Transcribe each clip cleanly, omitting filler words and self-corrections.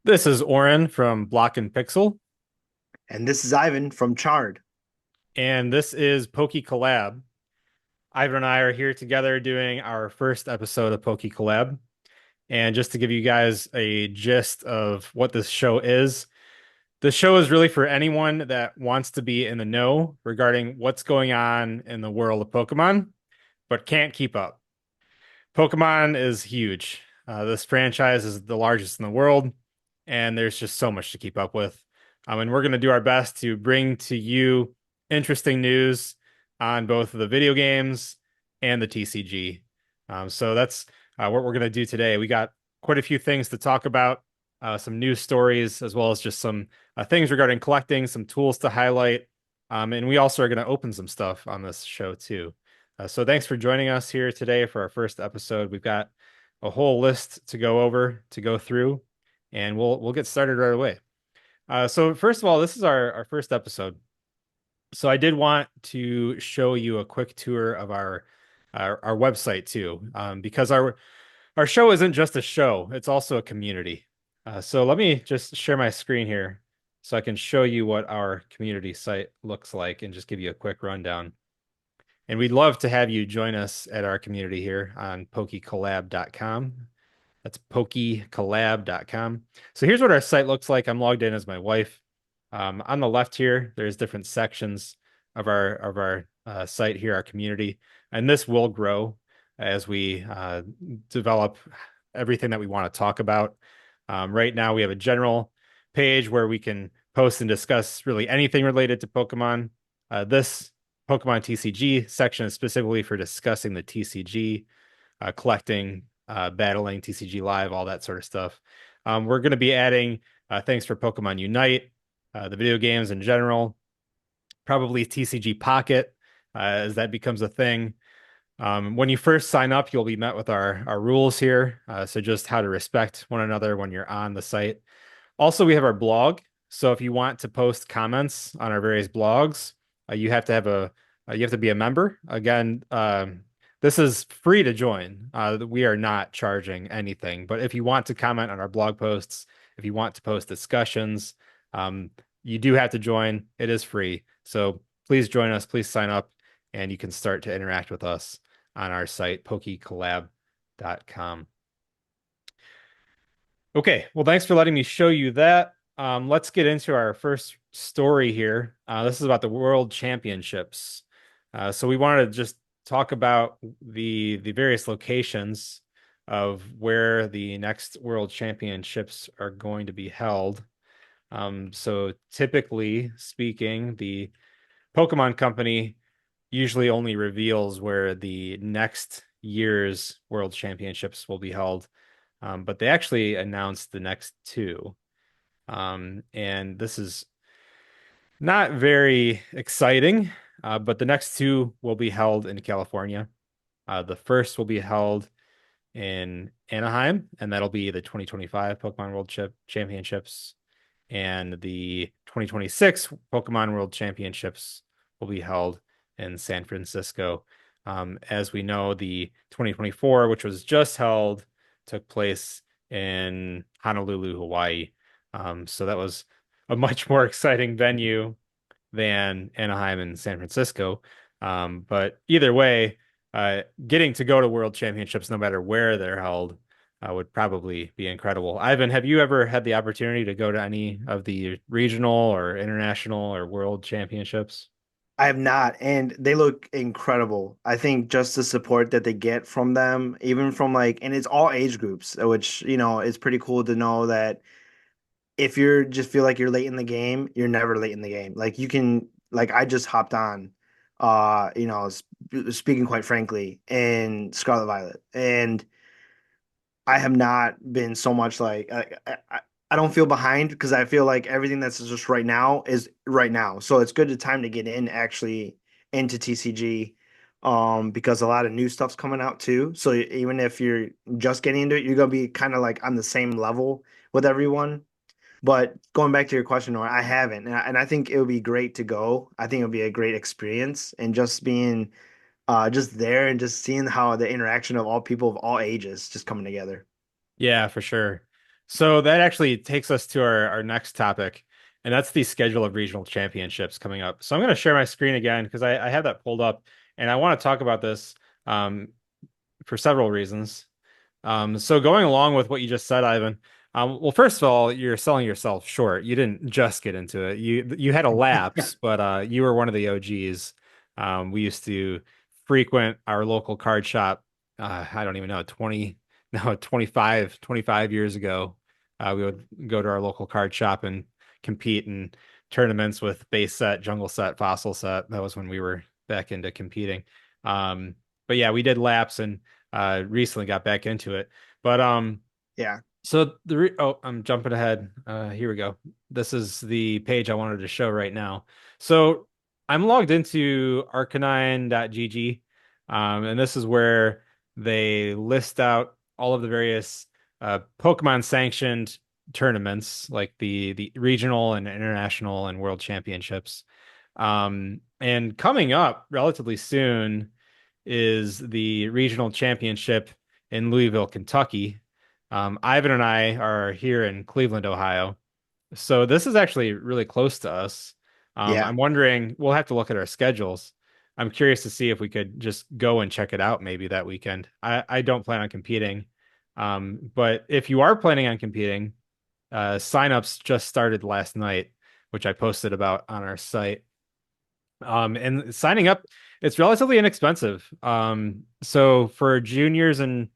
This is Oren from Block and Pixel, And this is Ivan from Chard. and this is PokeyCollab. Ivan and I are here together doing our first episode of PokeyCollab. And just to give you guys a gist of what this show is really for anyone that wants to be in the know regarding what's going on in the world of Pokemon, but can't keep up. Pokemon is huge. This franchise is the largest in the world, and there's just so much to keep up with. And we're going to do our best to bring to you interesting news on both the video games and the TCG. So that's what we're going to do today. We got quite a few things to talk about, some news stories, as well as just some things regarding collecting, some tools to highlight. And we also are going to open some stuff on this show too. So thanks for joining us here today for our first episode. We've got a whole list to go over, to go through, and we'll get started right away. So first of all, this is our first episode. So I did want to show you a quick tour of our website too, because our show isn't just a show; it's also a community. So let me just share my screen here so I can show you what our community site looks like and just give you a quick rundown. And we'd love to have you join us at our community here on PokeyCollab.com. That's PokeyCollab.com. So here's what our site looks like. I'm logged in as my wife. On the left here, there's different sections of our site here, our community, and this will grow as we develop everything that we want to talk about. Right now, we have a general page where we can post and discuss really anything related to Pokemon. This Pokemon TCG section is specifically for discussing the TCG, collecting, battling, TCG Live, all that sort of stuff. We're going to be adding things for Pokemon Unite, the video games in general, probably TCG Pocket as that becomes a thing. When you first sign up, you'll be met with our rules here. So just how to respect one another when you're on the site. Also, we have our blog. So if you want to post comments on our various blogs, you have to have you have to be a member. Again, this is free to join. We are not charging anything. But if you want to comment on our blog posts, if you want to post discussions, um, you do have to join. It is free. So please join us. Please sign up, and you can start to interact with us on our site, PokeyCollab.com. Okay, well, thanks for letting me show you that. Let's get into our first story here. This is about the World Championships. So we wanted to just talk about the various locations of where the next World Championships are going to be held. So typically speaking, the Pokemon Company usually only reveals where the next year's World Championships will be held. But they actually announced the next two. And this is not very exciting, but the next two will be held in California. The first will be held in Anaheim, and that'll be the 2025 Pokemon World Championships. And the 2026 Pokemon World Championships will be held in San Francisco. As we know, the 2024, which was just held, took place in Honolulu, Hawaii. So that was a much more exciting venue than Anaheim and San Francisco. But either way, getting to go to World Championships, no matter where they're held, would probably be incredible. Ivan, have you ever had the opportunity to go to any of the regional or international or world championships? I have not, and they look incredible. I think just the support that they get from them, even from and it's all age groups, which, is pretty cool to know that if you're just feel like you're late in the game, you're never late in the game. Like you can, I just hopped on, speaking quite frankly, in Scarlet Violet, and I have not been so much I don't feel behind because I feel like everything that's just right now is right now. So it's good time to get in actually into TCG because a lot of new stuff's coming out too. So even if you're just getting into it, you're gonna be kind of like on the same level with everyone. But going back to your question, Nora, I haven't, and I think it would be great to go. I think it would be a great experience, and just being just there and just seeing how the interaction of all people of all ages just coming together. Yeah, for sure. So that actually takes us to our next topic, and that's the schedule of regional championships coming up. So I'm going to share my screen again because I have that pulled up, and I want to talk about this um, for several reasons. So going along with what you just said, Ivan, well, first of all, you're selling yourself short. You didn't just get into it. You had a lapse, but you were one of the OGs. We used to frequent our local card shop. I don't even know, 20, no, 25 years ago. We would go to our local card shop and compete in tournaments with base set, jungle set, fossil set. That was when we were back into competing. Um, but yeah, we did laps and recently got back into it. But Yeah, so I'm jumping ahead. Here we go. This is the page I wanted to show right now. So I'm logged into arcanine.gg, and this is where they list out all of the various Pokemon sanctioned tournaments, like the regional and international and world championships. And coming up relatively soon is the regional championship in Louisville, Kentucky. Ivan and I are here in Cleveland, Ohio. So this is actually really close to us. yeah, I'm wondering, we'll have to look at our schedules. I'm curious to see if we could just go and check it out maybe that weekend. I don't plan on competing. But if you are planning on competing, signups just started last night, which I posted about on our site. And signing up, it's relatively inexpensive. So for juniors and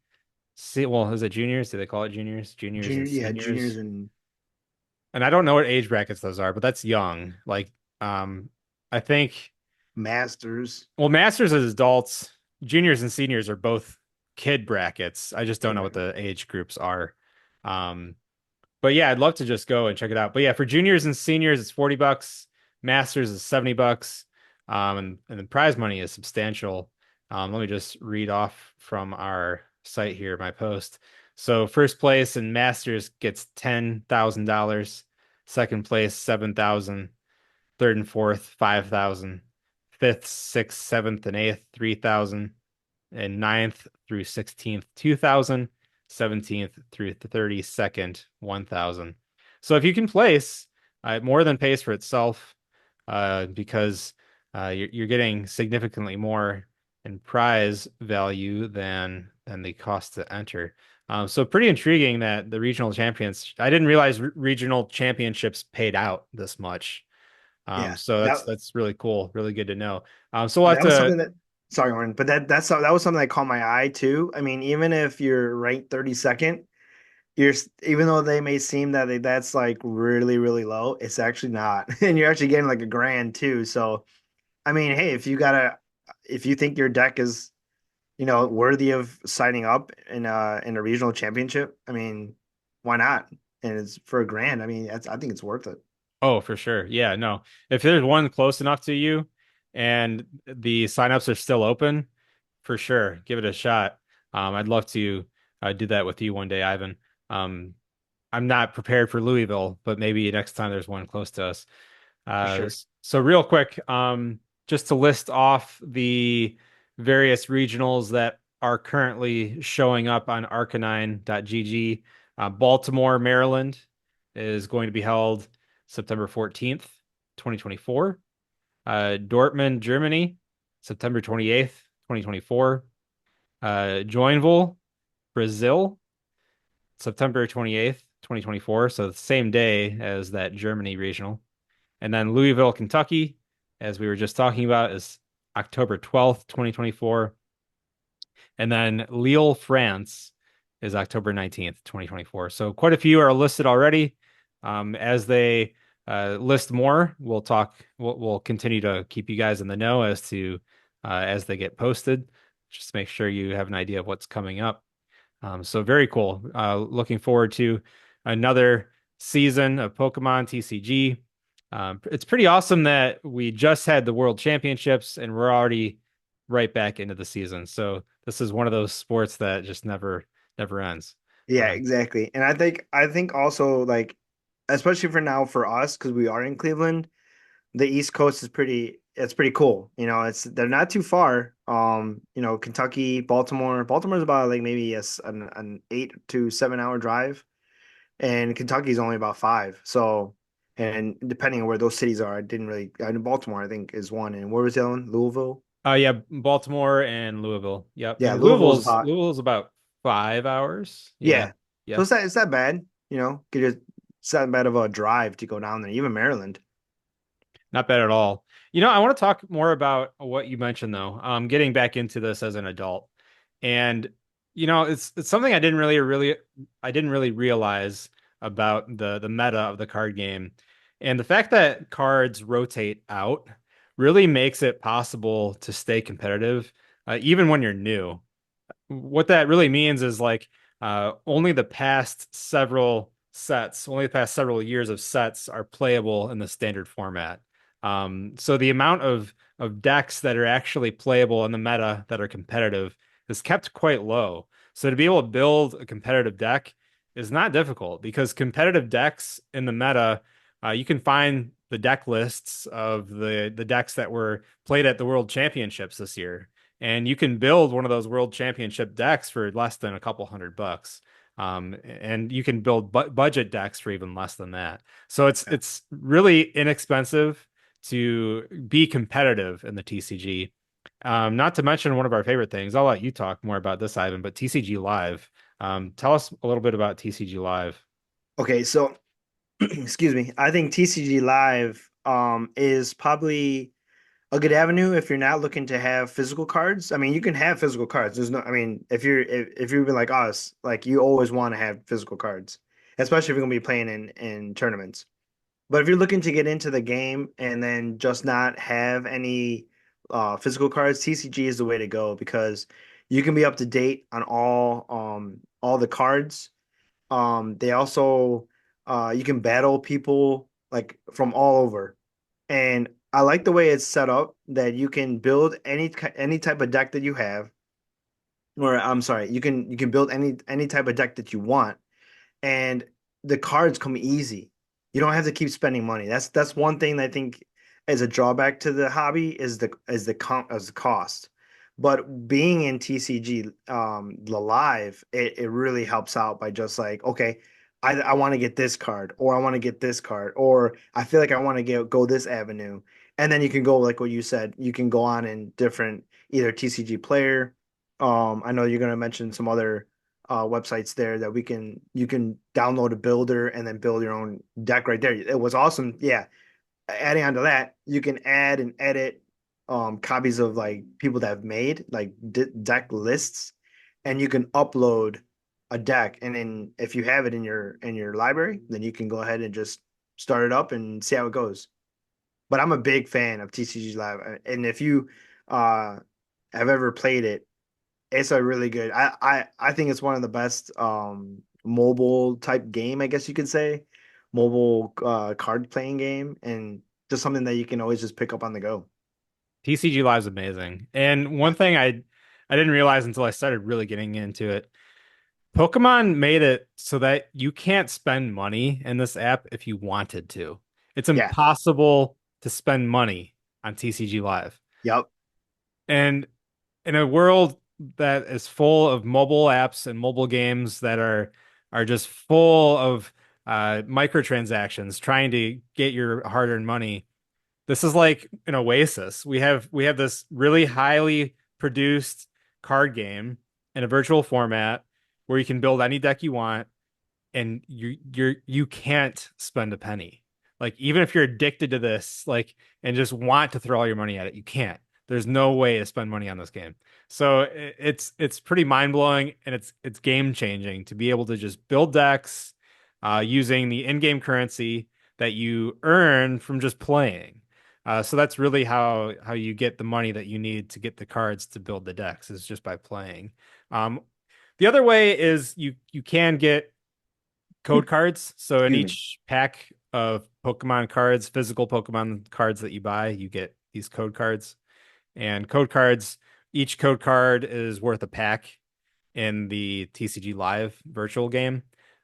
well, is it juniors? Do they call it juniors? Juniors junior, and yeah, juniors seniors. and And I don't know what age brackets those are, but that's young. Like, um, I think, masters. well, masters as adults, juniors and seniors are both kid brackets. I just don't Kid know what bracket. the age groups are. Um, But yeah, I'd love to just go and check it out. But yeah, for juniors and seniors, it's $40. Masters is $70. And the prize money is substantial. Let me just read off from our site here, my post. So first place in Masters gets $10,000. Second place, 7,000. Third and fourth, 5,000. Fifth, sixth, seventh, and eighth, 3,000. And ninth through 16th, 2,000, 17th through the 32nd, 1,000. So if you can place, it more than pays for itself because you're getting significantly more in prize value than the cost to enter. So pretty intriguing that the regional champions. I didn't realize regional championships paid out this much. Yeah, So that that's really cool, really good to know. So we'll have that was to. something that. Sorry, Oren, but that was something that caught my eye too. I mean, even if you're ranked 32nd, even though they may seem that that's like really low, it's actually not, and you're actually getting like a grand too. So, I mean, hey, if you think your deck is worthy of signing up in a regional championship, I mean, why not? And it's for a grand. I mean, I think it's worth it. Oh, for sure. Yeah, no. If there's one close enough to you and the signups are still open, for sure, give it a shot. I'd love to do that with you one day, Ivan. Um, I'm not prepared for Louisville, but maybe next time there's one close to us. For sure. So real quick, just to list off the various regionals that are currently showing up on arcanine.gg. Baltimore, Maryland is going to be held September 14th, 2024. Dortmund, Germany, September 28th, 2024. Joinville, Brazil, September 28th, 2024. So the same day as that Germany regional. And then Louisville, Kentucky, as we were just talking about, is October 12th, 2024. And then Lille, France is October 19th, 2024. So quite a few are listed already. As they list more, we'll continue to keep you guys in the know as to as they get posted. Just make sure you have an idea of what's coming up. So very cool. Looking forward to another season of Pokemon TCG. It's pretty awesome that we just had the World Championships and we're already right back into the season. So this is one of those sports that just never ends. Yeah, Uh, exactly. And I think also like especially for now for us because we are in Cleveland, the East Coast is it's pretty cool. It's they're not too far. Kentucky, Baltimore. Baltimore's about like maybe an 8 to 7 hour drive. and Kentucky's only about 5. So, and depending on where those cities are, I didn't really. In Baltimore, I think is one, and where was the other one? Louisville. Yeah, Baltimore and Louisville. Yep. Yeah, And Louisville's Louisville's about. Louisville's about 5 hours. Yeah. Yeah, so Yeah. it's that bad. It's not bad of a drive to go down there. Even Maryland. Not bad at all. I want to talk more about what you mentioned though. Getting back into this as an adult. And it's something I didn't really realize about the meta of the card game. And the fact that cards rotate out really makes it possible to stay competitive, even when you're new. What that really means is like only the past several years of sets are playable in the standard format. So the amount of decks that are actually playable in the meta that are competitive is kept quite low. So to be able to build a competitive deck is not difficult because competitive decks in the meta, you can find the deck lists of the decks that were played at the World Championships this year, and you can build one of those World Championship decks for less than a couple $100. And you can build budget decks for even less than that. So it's really inexpensive to be competitive in the TCG. Not to mention one of our favorite things. I'll let you talk more about this, Ivan, but TCG Live. Tell us a little bit about TCG Live. Okay, so excuse me. I think TCG Live is probably a good avenue if you're not looking to have physical cards. I mean, you can have physical cards. There's no, I mean, if you've been like us, like you always want to have physical cards, especially if you're gonna be playing in tournaments. But if you're looking to get into the game and then just not have any physical cards, TCG is the way to go because you can be up to date on all the cards. They also you can battle people like from all over. And I like the way it's set up that you can build any type of deck that you have, or I'm sorry, you can build any type of deck that you want, and the cards come easy. You don't have to keep spending money. That's one thing that I think is a drawback to the hobby is the cost. But being in TCG the live, it really helps out by just like, okay, I want to get this card, or I want to get this card, or I feel like I want to go this avenue. And then you can go like what you said, you can go on in different either TCG player. I know you're gonna mention some other websites there that you can download a builder and then build your own deck right there. It was awesome. Yeah. Adding on to that, you can add and edit copies of like people that have made like deck lists, and you can upload a deck. And then if you have it in your library, then you can go ahead and just start it up and see how it goes. But I'm a big fan of TCG Live, and if you uh have ever played it, it's a really good. I think it's one of the best mobile type game, I guess you could say, mobile card playing game, and just something that you can always just pick up on the go. TCG Live is amazing. And one thing I didn't realize until I started really getting into it, Pokemon made it so that you can't spend money in this app if you wanted to. It's Yeah. impossible to spend money on TCG Live. Yep. And in a world that is full of mobile apps and mobile games that are just full of microtransactions trying to get your hard-earned money, this is like an oasis. We have this really highly produced card game in a virtual format where you can build any deck you want, and you can't spend a penny. Like even if you're addicted to this, like and just want to throw all your money at it, you can't. There's no way to spend money on this game. So it's pretty mind blowing, and it's game changing to be able to just build decks using the in-game currency that you earn from just playing. So that's really how you get the money that you need to get the cards to build the decks is just by playing. Um, the other way is you can get code cards. So in Excuse me. each pack of Pokemon cards, physical Pokemon cards that you buy, you get these code cards. And code cards, each code card is worth a pack in the TCG Live virtual game.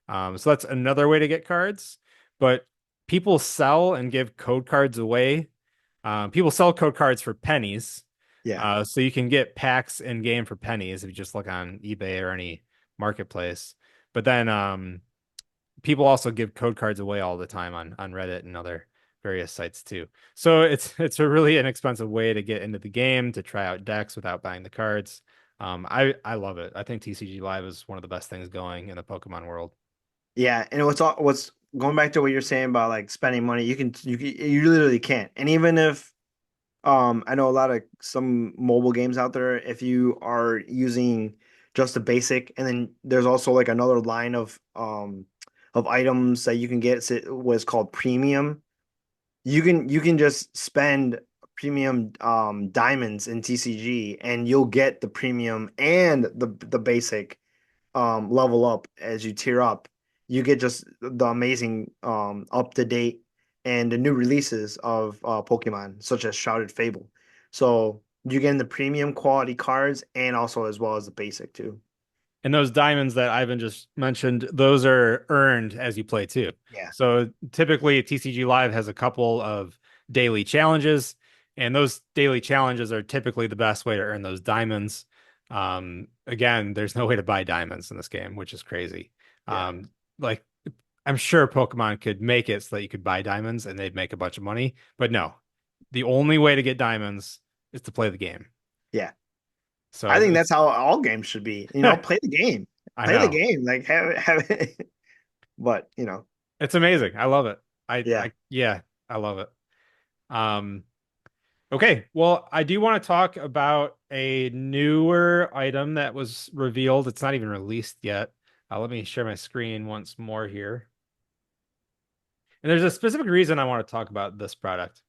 So that's another way to get cards. But people sell and give code cards away. People sell code cards for pennies. Yeah. So you can get packs in game for pennies if you just look on eBay or any marketplace. But then people also give code cards away all the time on Reddit and other various sites too. So it's a really inexpensive way to get into the game to try out decks without buying the cards. I love it. I think TCG Live is one of the best things going in the Pokemon world. Yeah, and what's going back to what you're saying about like spending money, you literally can't. And even if I know a lot of some mobile games out there, if you are using just the basic, and then there's also like another line of items that you can get what's called premium. You can just spend premium diamonds in TCG and you'll get the premium and the basic level up as you tier up. You get just the amazing up to date and the new releases of Pokemon, such as Shrouded Fable. So you get the premium quality cards and also as well as the basic too. And those diamonds that Ivan just mentioned, those are earned as you play too. Yeah, So typically, TCG Live has a couple of daily challenges, and those daily challenges are typically the best way to earn those diamonds. Again, there's no way to buy diamonds in this game, which is crazy. yeah, Like I'm sure Pokemon could make it so that you could buy diamonds and they'd make a bunch of money, but no, the only way to get diamonds is to play the game. yeah. I So think that's how all games should be. Play the game, I play the know. game, like have it. But It's amazing. I love it. yeah, Yeah, I love it. Um, okay. Well, I do want to talk about a newer item that was revealed. It's not even released yet. Let me share my screen once more here. And there's a specific reason I want to talk about this product.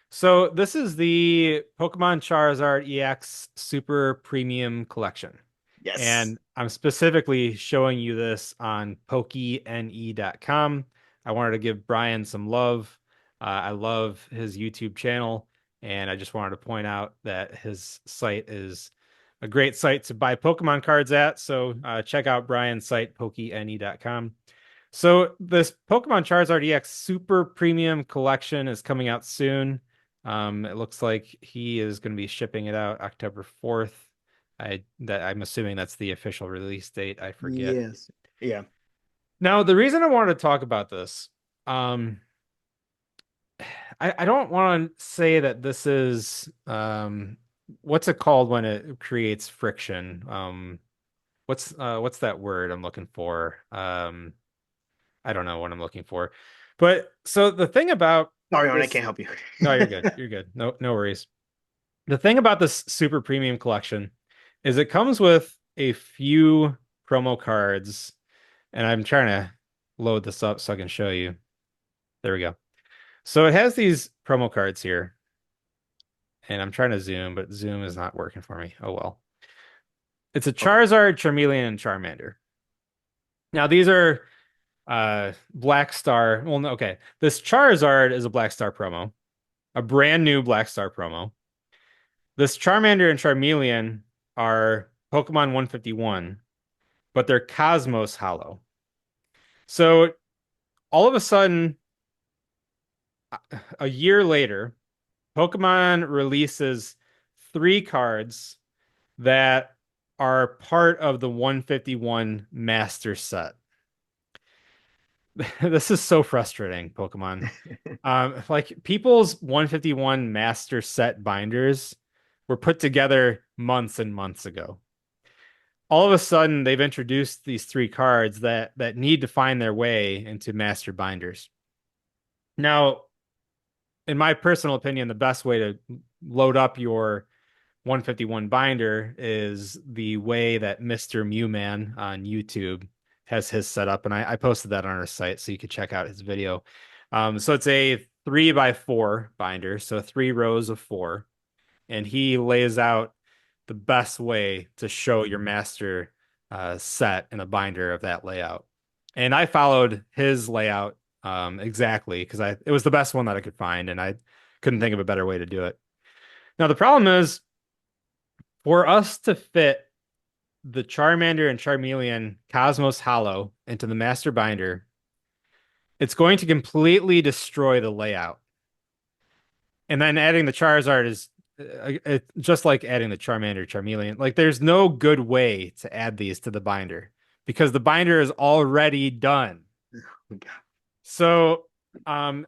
So this is the Pokemon Charizard EX Super Premium Collection. yes, And I'm specifically showing you this on PokeyNE.com. I wanted to give Brian some love. I love his YouTube channel, and I just wanted to point out that his site is a great site to buy Pokemon cards at. So check out Brian's site, PokeyNE.com. So this Pokemon Charizard EX Super Premium Collection is coming out soon. It looks like he is going to be shipping it out October 4th. I'm assuming that's the official release date. I forget. yes, yeah. Now, the reason I wanted to talk about this, um, I don't want to say that this is what's it called when it creates friction? What's that word I'm looking for? I don't know what I'm looking for. But so the thing about Sorry, I this, can't help you. no, you're good. You're good. No worries. The thing about this super premium collection is it comes with a few promo cards, and I'm trying to load this up so I can show you. There we go. So it has these promo cards here, and I'm trying to zoom, but zoom is not working for me. Oh well. It's a Okay, Charizard, Charmeleon, and Charmander. Now these are Black Star. Well, no, okay. This Charizard is a Black Star promo, a brand new Black Star promo. This Charmander and Charmeleon are Pokemon 151, but they're Cosmos Hollow. So all of a sudden, a year later, Pokemon releases three cards that are part of the 151 Master Set. This is so frustrating, Pokemon. Like people's 151 Master Set binders were put together months and months ago. All of a sudden they've introduced these three cards that need to find their way into master binders. Now, in my personal opinion, the best way to load up your 151 binder is the way that Mr. Mewman on YouTube has his set up, and I posted that on our site so you could check out his video. So it's a 3x4 binder, so three rows of four, and he lays out the best way to show your master set in a binder of that layout. And I followed his layout exactly because I it was the best one that I could find, and I couldn't think of a better way to do it. Now the problem is for us to fit the Charmander and Charmeleon Cosmos Hollow into the master binder, it's going to completely destroy the layout. And then adding the Charizard is just like adding the Charmander, Charmeleon. Like there's no good way to add these to the binder because the binder is already done. So, um,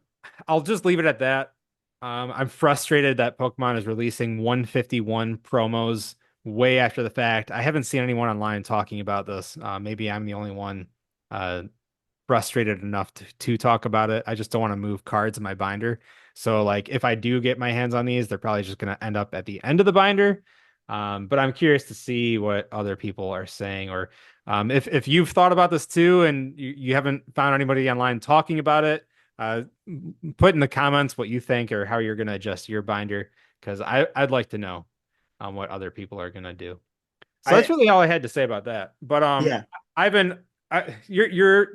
I'll just leave it at that. I'm frustrated that Pokemon is releasing 151 promos way after the fact. I haven't seen anyone online talking about this. Maybe I'm the only one uh, frustrated enough to talk about it. I just don't want to move cards in my binder. So, like, if I do get my hands on these, they're probably just going to end up at the end of the binder. But I'm curious to see what other people are saying, or if you've thought about this too, and you haven't found anybody online talking about it, uh, put in the comments what you think or how you're going to adjust your binder, because I'd like to know what other people are going to do. So that's I really all I had to say about that. But yeah Ivan, your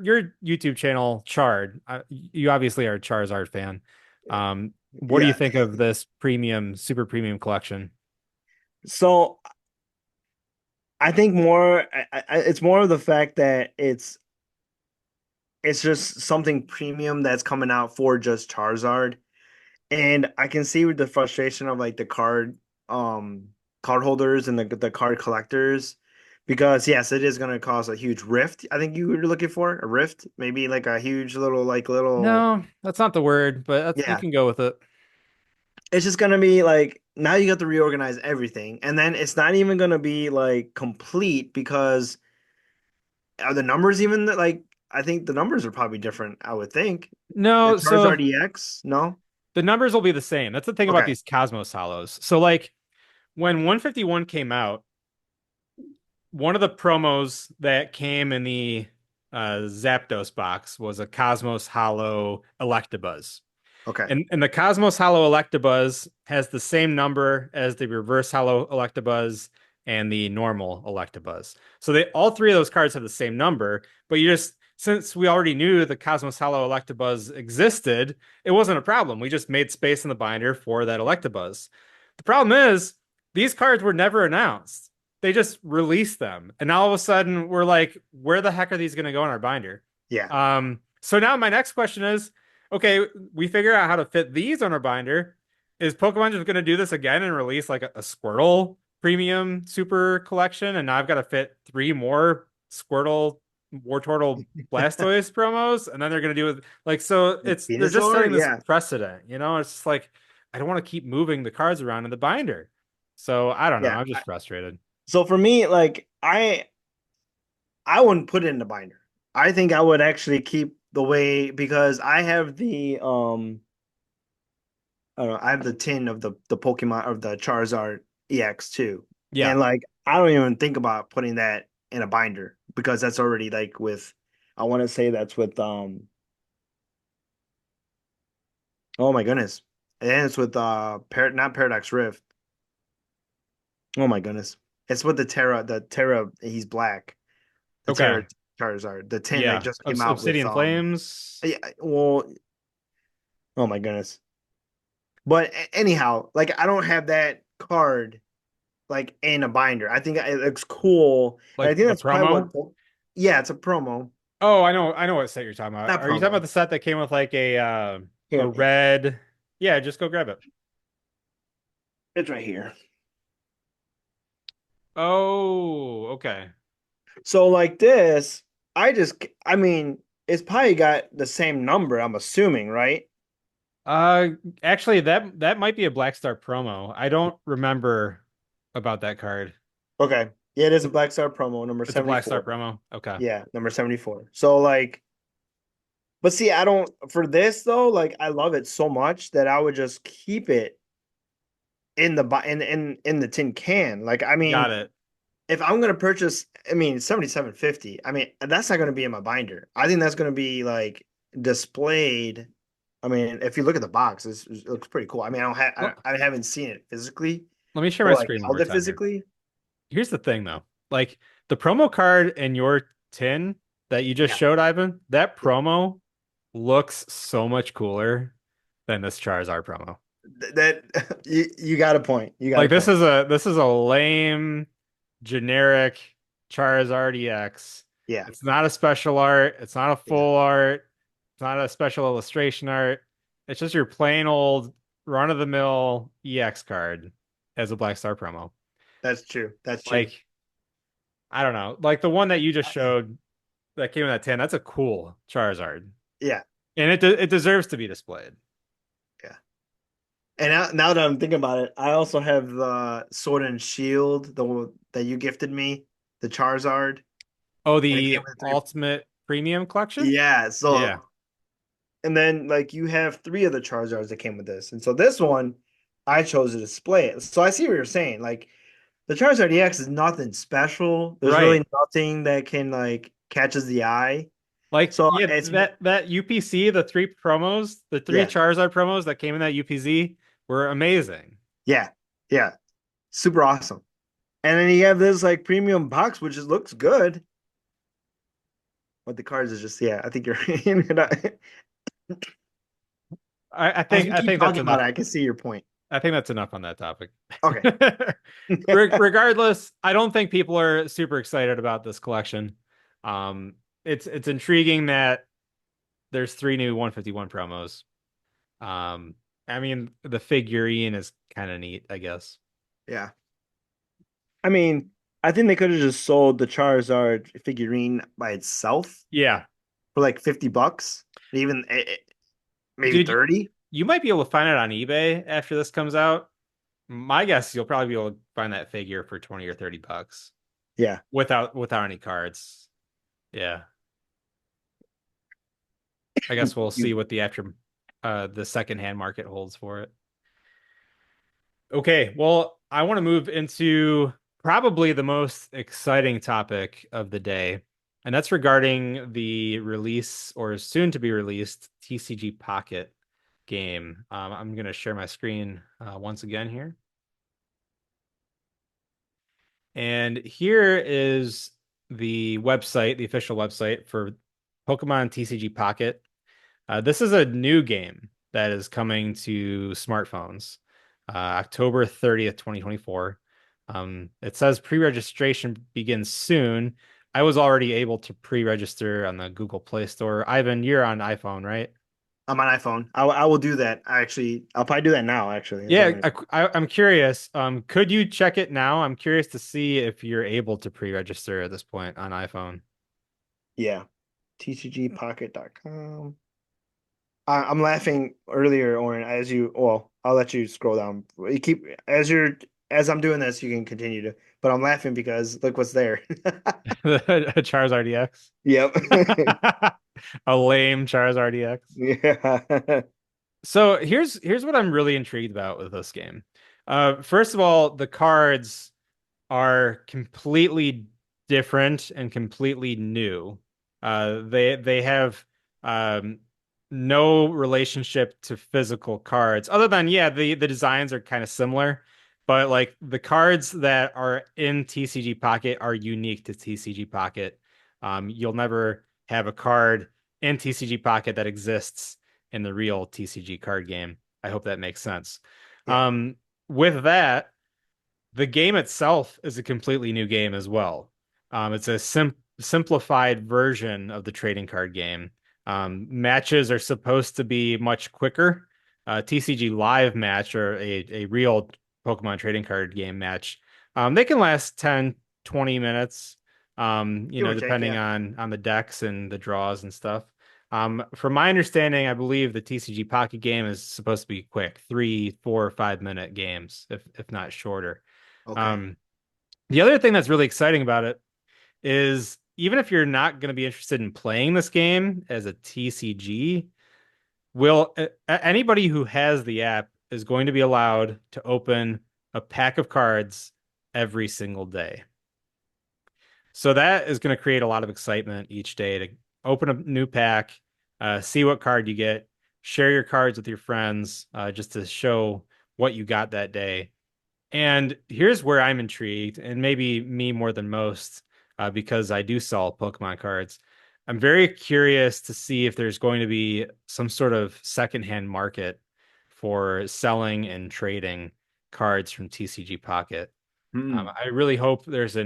YouTube channel, Chard, you obviously are a Charizard fan. What do you yeah. think of this premium, super premium collection? So I think more it's more of the fact that it's just something premium that's coming out for just Charizard. And I can see with the frustration of like the card holders and the card collectors because yes, it is gonna cause a huge rift. I think you were looking for a rift, maybe like a huge little No, that's not the word, but you yeah. can go with it. It's just gonna be like now you got to reorganize everything. And then it's not even gonna be like complete because are the numbers even like I think the numbers are probably different, I would think. The No, so Charizard EX, no? the numbers will be the same. That's the thing about Okay. these Cosmos Hollows. So like when 151 came out, one of the promos that came in the Zapdos box was a Cosmos Hollow Electabuzz. Okay. And the Cosmos Hollow Electabuzz has the same number as the Reverse Hollow Electabuzz and the normal Electabuzz. So they all three of those cards have the same number, but you just since we already knew the Cosmos Hollow Electabuzz existed, it wasn't a problem. We just made space in the binder for that Electabuzz. The problem is these cards were never announced. They just released them. And now all of a sudden we're like, where the heck are these going to go in our binder? Yeah. So now my next question is, okay, we figure out how to fit these on our binder. Is Pokemon just going to do this again and release like a Squirtle premium super collection? And now I've got to fit three more Squirtle Wartortle Blastoise promos, and then they're going to do it like so. They're just Venusaur, setting this yeah. precedent, you know. It's just like I don't want to keep moving the cards around in the binder. So I don't know. Yeah. I'm just frustrated. So for me, like I wouldn't put it in the binder. I think I would actually keep the way because I have I don't know, I have the tin of the Pokemon of the Charizard EX too. Yeah. And like I don't even think about putting that in a binder because that's already like with I want to say that's with oh my goodness. And it's with not Paradox Rift. Oh my goodness. It's with the Terra he's black. The Okay. Terra Charizard. The tin that Yeah. just came out with Obsidian Flames. yeah, well, oh my goodness. But anyhow, like I don't have that card like in a binder. I think it looks cool. And I Like think the that's probably promo. what yeah, it's a promo. Oh, I know what set you're talking about. Not Are you talking about promo. the set that came with like a Here, red? Yeah, just go grab it. it's right here. Oh, okay. So like this, I mean, it's probably got the same number, I'm assuming, right? Uh, actually, that might be a Black Star promo. I don't remember about that card. Okay. Yeah, it is a Black Star promo, number It's a Black Star 74. promo. Okay. Yeah, number 74. So like, but see, I don't for this though, like I love it so much that I would just keep it in the in the tin can. Like, I Got mean, it. if I'm gonna purchase, I mean, 77.50. I mean, that's not gonna be in my binder. I think that's gonna be like displayed. I mean, if you look at the box, it looks pretty cool. I mean, Well, I haven't seen it physically let me share or my like screen one held more it time here. physically. Here's the thing though. Like the promo card in your tin that you just Yeah, showed, Ivan, that yeah. promo looks so much cooler than this Charizard promo. That you got a point. You got a Like point. this is a lame generic Charizard EX. Yeah, It's not a special art, it's not a yeah. full art, it's not a special illustration art. It's just your plain old run-of-the-mill EX card as a Black Star promo. That's true. That's true. Like, I don't know. Like the one that you just showed, that came in that 10. That's a cool Charizard. Yeah, And it deserves to be displayed. yeah. And now that I'm thinking about it, I also have the Sword and Shield, the one that you gifted me, the Charizard, Oh, and it came the with three. Ultimate Premium Collection? Yeah, Yeah. so and then like you have three of the Charizards that came with this, and so this one I chose to display it. So I see what you're saying. Like the Charizard EX is nothing special. There's Right. really nothing that can like catches the eye. Like, So yeah, it's that UPC, the three promos, the three yeah, Charizard promos that came in that UPZ were amazing. yeah, yeah, super awesome. And then you have this like premium box, which just looks good. But the cards is just yeah. I think you're I as think we I keep think that's talking about enough. it, I can see your point. I think that's enough on that topic. Okay. Regardless, I don't think people are super excited about this collection. Um, it's intriguing that there's three new 151 promos. Um, I mean, the figurine is kind of neat, I guess. Yeah. I mean, I think they could have just sold the Charizard figurine by itself Yeah, for like $50, even maybe dude, 30. you might be able to find it on eBay after this comes out. My guess, you'll probably be able to find that figure for 20 or $30 Yeah. without any cards. Yeah. I guess we'll see You what the secondhand market holds for it. Okay, well, I want to move into probably the most exciting topic of the day, and that's regarding the release or soon to be released TCG Pocket game. I'm going to share my screen once again here. And here is the website, the official website for Pokemon TCG Pocket. This is a new game that is coming to smartphones, October 30th, 2024. It says pre-registration begins soon. I was already able to pre-register on the Google Play Store. Ivan, you're on iPhone, right? I'm on iPhone. I will do that. Actually, I'll probably do that now. Actually, that's what I'm Yeah, gonna. I'm curious. Could you check it now? I'm curious to see if you're able to pre-register at this point on iPhone. Yeah, tcgpocket.com. I'm laughing earlier, Oren, as you. Well, I'll let you scroll down. You keep as I'm doing this, you can continue to. But I'm laughing because look what's there. A Charizard EX. Yep. A lame Charizard EX. Yeah. So here's what I'm really intrigued about with this game. First of all, the cards are completely different and completely new. They have um, no relationship to physical cards, other than yeah, the designs are kind of similar, but like the cards that are in TCG Pocket are unique to TCG Pocket. You'll never have a card in TCG Pocket that exists in the real TCG card game. I hope that makes sense. Yeah. With that, the game itself is a completely new game as well. It's a simplified version of the trading card game. Matches are supposed to be much quicker. TCG Live match or a real Pokemon trading card game match, they can last 10, 20 minutes, Give or take, depending yeah. on the decks and the draws and stuff. From my understanding, I believe the TCG Pocket game is supposed to be quick, 3, 4, 5 minute games, if not shorter. Okay. Um, the other thing that's really exciting about it is even if you're not going to be interested in playing this game as a TCG, will anybody who has the app is going to be allowed to open a pack of cards every single day. So that is going to create a lot of excitement each day to open a new pack, see what card you get, share your cards with your friends, just to show what you got that day. And here's where I'm intrigued, and maybe me more than most, because I do sell Pokemon cards. I'm very curious to see if there's going to be some sort of secondhand market for selling and trading cards from TCG Pocket. Hmm. I really hope there's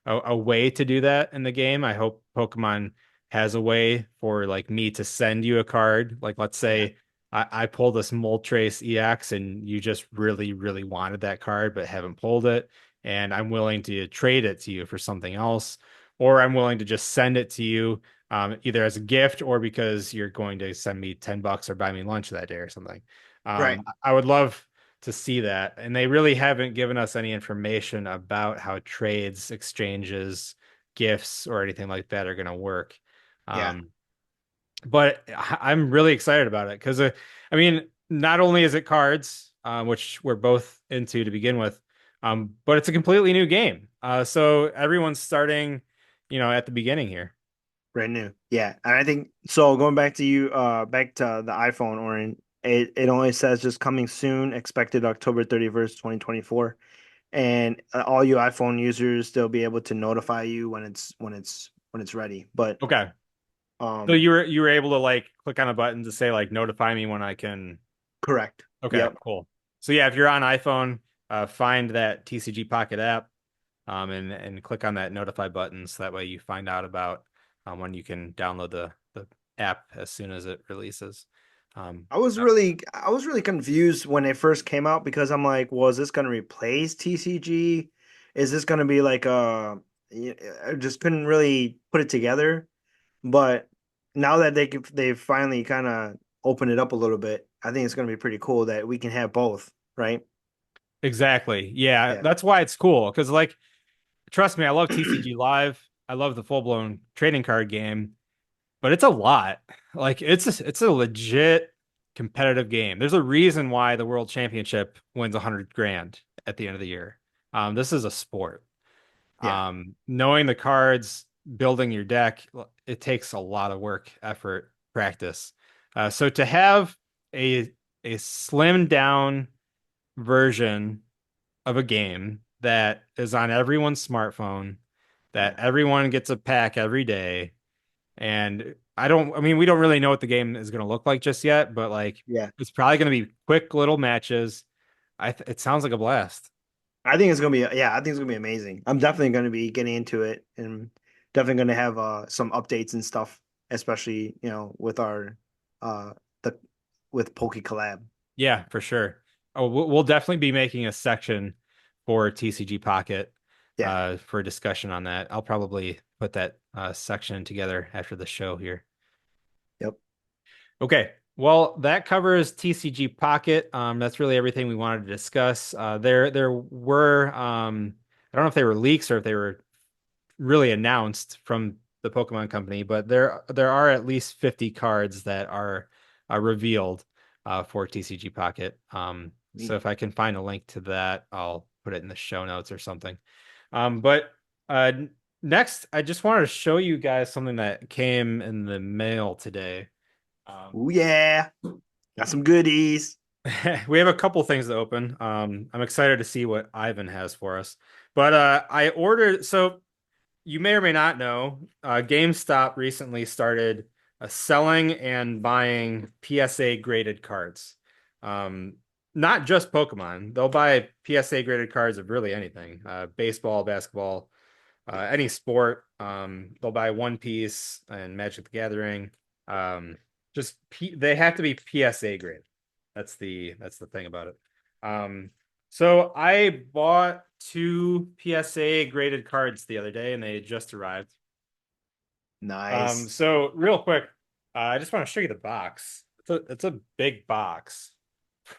a way to do that in the game. I hope Pokemon has a way for like me to send you a card. Like let's Yeah. say I pull this Moltres EX and you just really, really wanted that card but haven't pulled it, and I'm willing to trade it to you for something else. or I'm willing to just send it to you either as a gift or because you're going to send me $10 or buy me lunch that day or something. Right. I would love to see that. And they really haven't given us any information about how trades, exchanges, gifts, or anything like that are going to work. Yeah. Um, but I'm really excited about it because, I mean, not only is it cards, which we're both into to begin with, but it's a completely new game. So everyone's starting, at the beginning here. Brand new. Yeah. And I think so going back to you, back to the iPhone, Orin, it only says just coming soon, expected October 31st, 2024. And all you iPhone users, they'll be able to notify you when it's ready. But Okay. So um you were able to like click on a button to say like notify me when I can. correct. Okay, Yep. cool. So yeah, if you're on iPhone, find that TCG Pocket app, and click on that notify button so that way you find out about when you can download the app as soon as it releases. Um, I was really confused when it first came out because I'm like, well, is this going to replace TCG? Is this going to be like I just couldn't really put it together. But now that they've finally kind of opened it up a little bit, I think it's going to be pretty cool that we can have both, right? exactly. Yeah, Yeah. that's why it's cool because like trust me, I love TCG Live. I love the full-blown trading card game, but it's a lot. Like it's a legit competitive game. There's a reason why the World Championship wins 100 grand at the end of the year. This is a sport. Yeah. Knowing the cards, building your deck, it takes a lot of work, effort, practice. So to have a a slimmed down version of a game that is on everyone's smartphone, that Yeah. everyone gets a pack every day, and I mean, we don't really know what the game is going to look like just yet, but like Yeah. it's probably going to be quick little matches. It sounds like a blast. I think it's going to be yeah, I think it's going to be amazing. I'm definitely going to be getting into it and definitely going to have some updates and stuff, especially, with our the with Poké Collab. Yeah, for sure. Oh, we'll definitely be making a section for TCG Pocket Yeah. for a discussion on that. I'll probably put that section together after the show here. Yep. Okay. Well, that covers TCG Pocket. That's really everything we wanted to discuss. There were I don't know if they were leaks or if they were really announced from the Pokemon Company, but there are at least 50 cards that are revealed for TCG Pocket. So Neat. if I can find a link to that, I'll put it in the show notes or something. But uh, next, I just wanted to show you guys something that came in the mail today. Um, Oh yeah. Got some goodies. we have a couple things to open. I'm excited to see what Ivan has for us. But I ordered, so you may or may not know, GameStop recently started selling and buying PSA graded cards. Um, Not just Pokemon. They'll buy PSA graded cards of really anything, baseball, basketball, any sport. They'll buy One Piece and Magic the Gathering. Um, they have to be PSA graded. That's the thing about it. Um, so I bought two PSA graded cards the other day, and they just arrived. Nice. So real quick, I just want to show you the box. It's a big box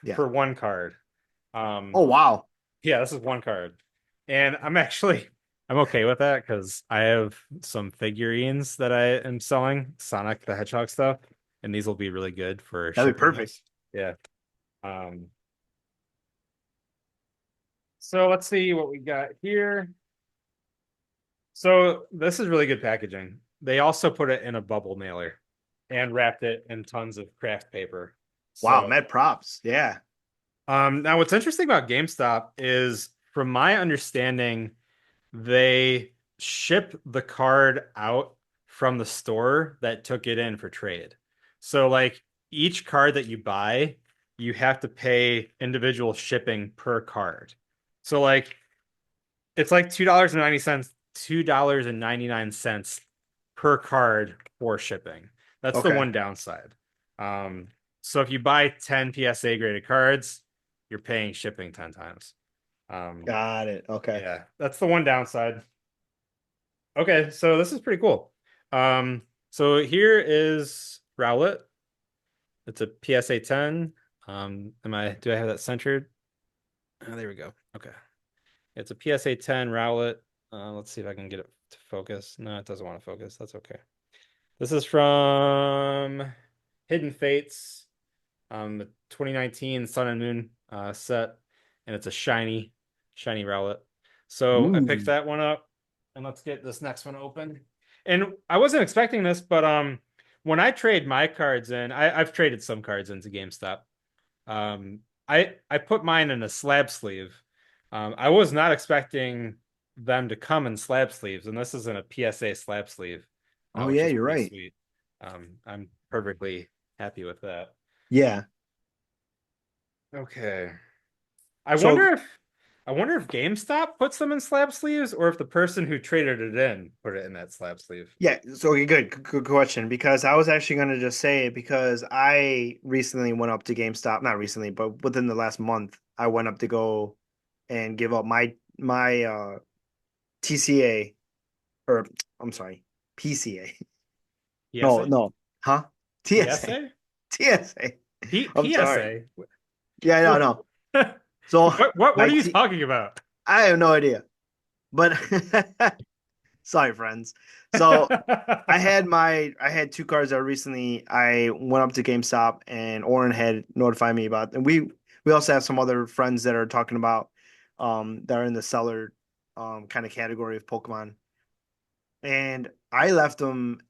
Yeah. for one card. Um, Oh wow. yeah, this is one card, and I'm okay with that because I have some figurines that I am selling, Sonic the Hedgehog stuff, and these will be really good for That'd be shipping perfect. this. Yeah. Um, so let's see what we got here. So this is really good packaging. They also put it in a bubble mailer and wrapped it in tons of craft paper. Wow, So mad props. Yeah. now what's interesting about GameStop is, from my understanding, they ship the card out from the store that took it in for trade. So like each card that you buy, you have to pay individual shipping per card. So like it's like $2.99 per card for shipping. That's the Okay. one downside. Um, so if you buy 10 PSA graded cards, you're paying shipping 10 times. Um, Got it. Okay. yeah, that's the one downside. Okay, so this is pretty cool. So here is Rowlet. It's a PSA 10. Do I have that centered? Oh, there we go. Okay. It's a PSA 10 Rowlet. Let's see if I can get it to focus. No, it doesn't want to focus. That's okay. This is from Hidden Fates, the 2019 Sun and Moon set, and it's a shiny Rowlet. So I picked Ooh. that one up, and let's get this next one open. And I wasn't expecting this, but when I trade my cards in, I've traded some cards into GameStop. Um, I put mine in a slab sleeve. I was not expecting them to come in slab sleeves, and this is in a PSA slab sleeve, Oh which yeah, is you're pretty right. sweet. I'm perfectly happy with that. Yeah. Okay. I So wonder if I wonder if GameStop puts them in slab sleeves or if the person who traded it in put it in that slab sleeve. yeah, so okay, good question. Because I was actually gonna just say it because I recently went up to GameStop, not recently, but within the last month, I went up to go and give up my TCA or I'm sorry, PCA. No, PSA? no. Huh? TSA. PSA? TSA. I'm sorry. PSA? Yeah, no, What no. So what my are you T talking about? I have no idea. But sorry, friends. So I had two cards that recently I went up to GameStop and Oren had notified me about, and we also have some other friends that are talking about that are in the seller kind of category of Pokemon. And I left them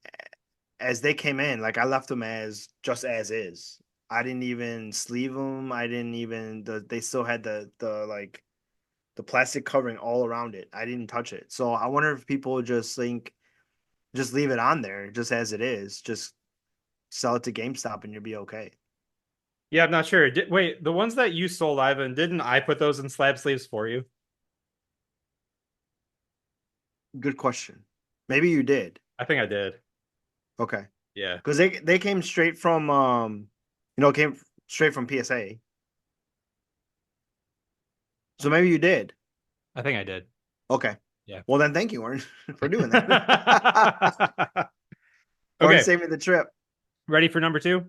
as they came in, like I left them as just as is. I didn't even sleeve them. I didn't even they still had the like the plastic covering all around it. I didn't touch it. So I wonder if people just think just leave it on there just as it is. Just sell it to GameStop and you'll be okay. Yeah, I'm not sure. Wait, the ones that you sold, Ivan, didn't I put those in slab sleeves for you? Good question. Maybe you did. I think I did. Okay. Yeah, Because they came straight from came straight from PSA. So maybe you did. I think I did. Okay. Yeah. Well then thank you, Warren, for doing that. Or Okay, save me the trip. ready for number two?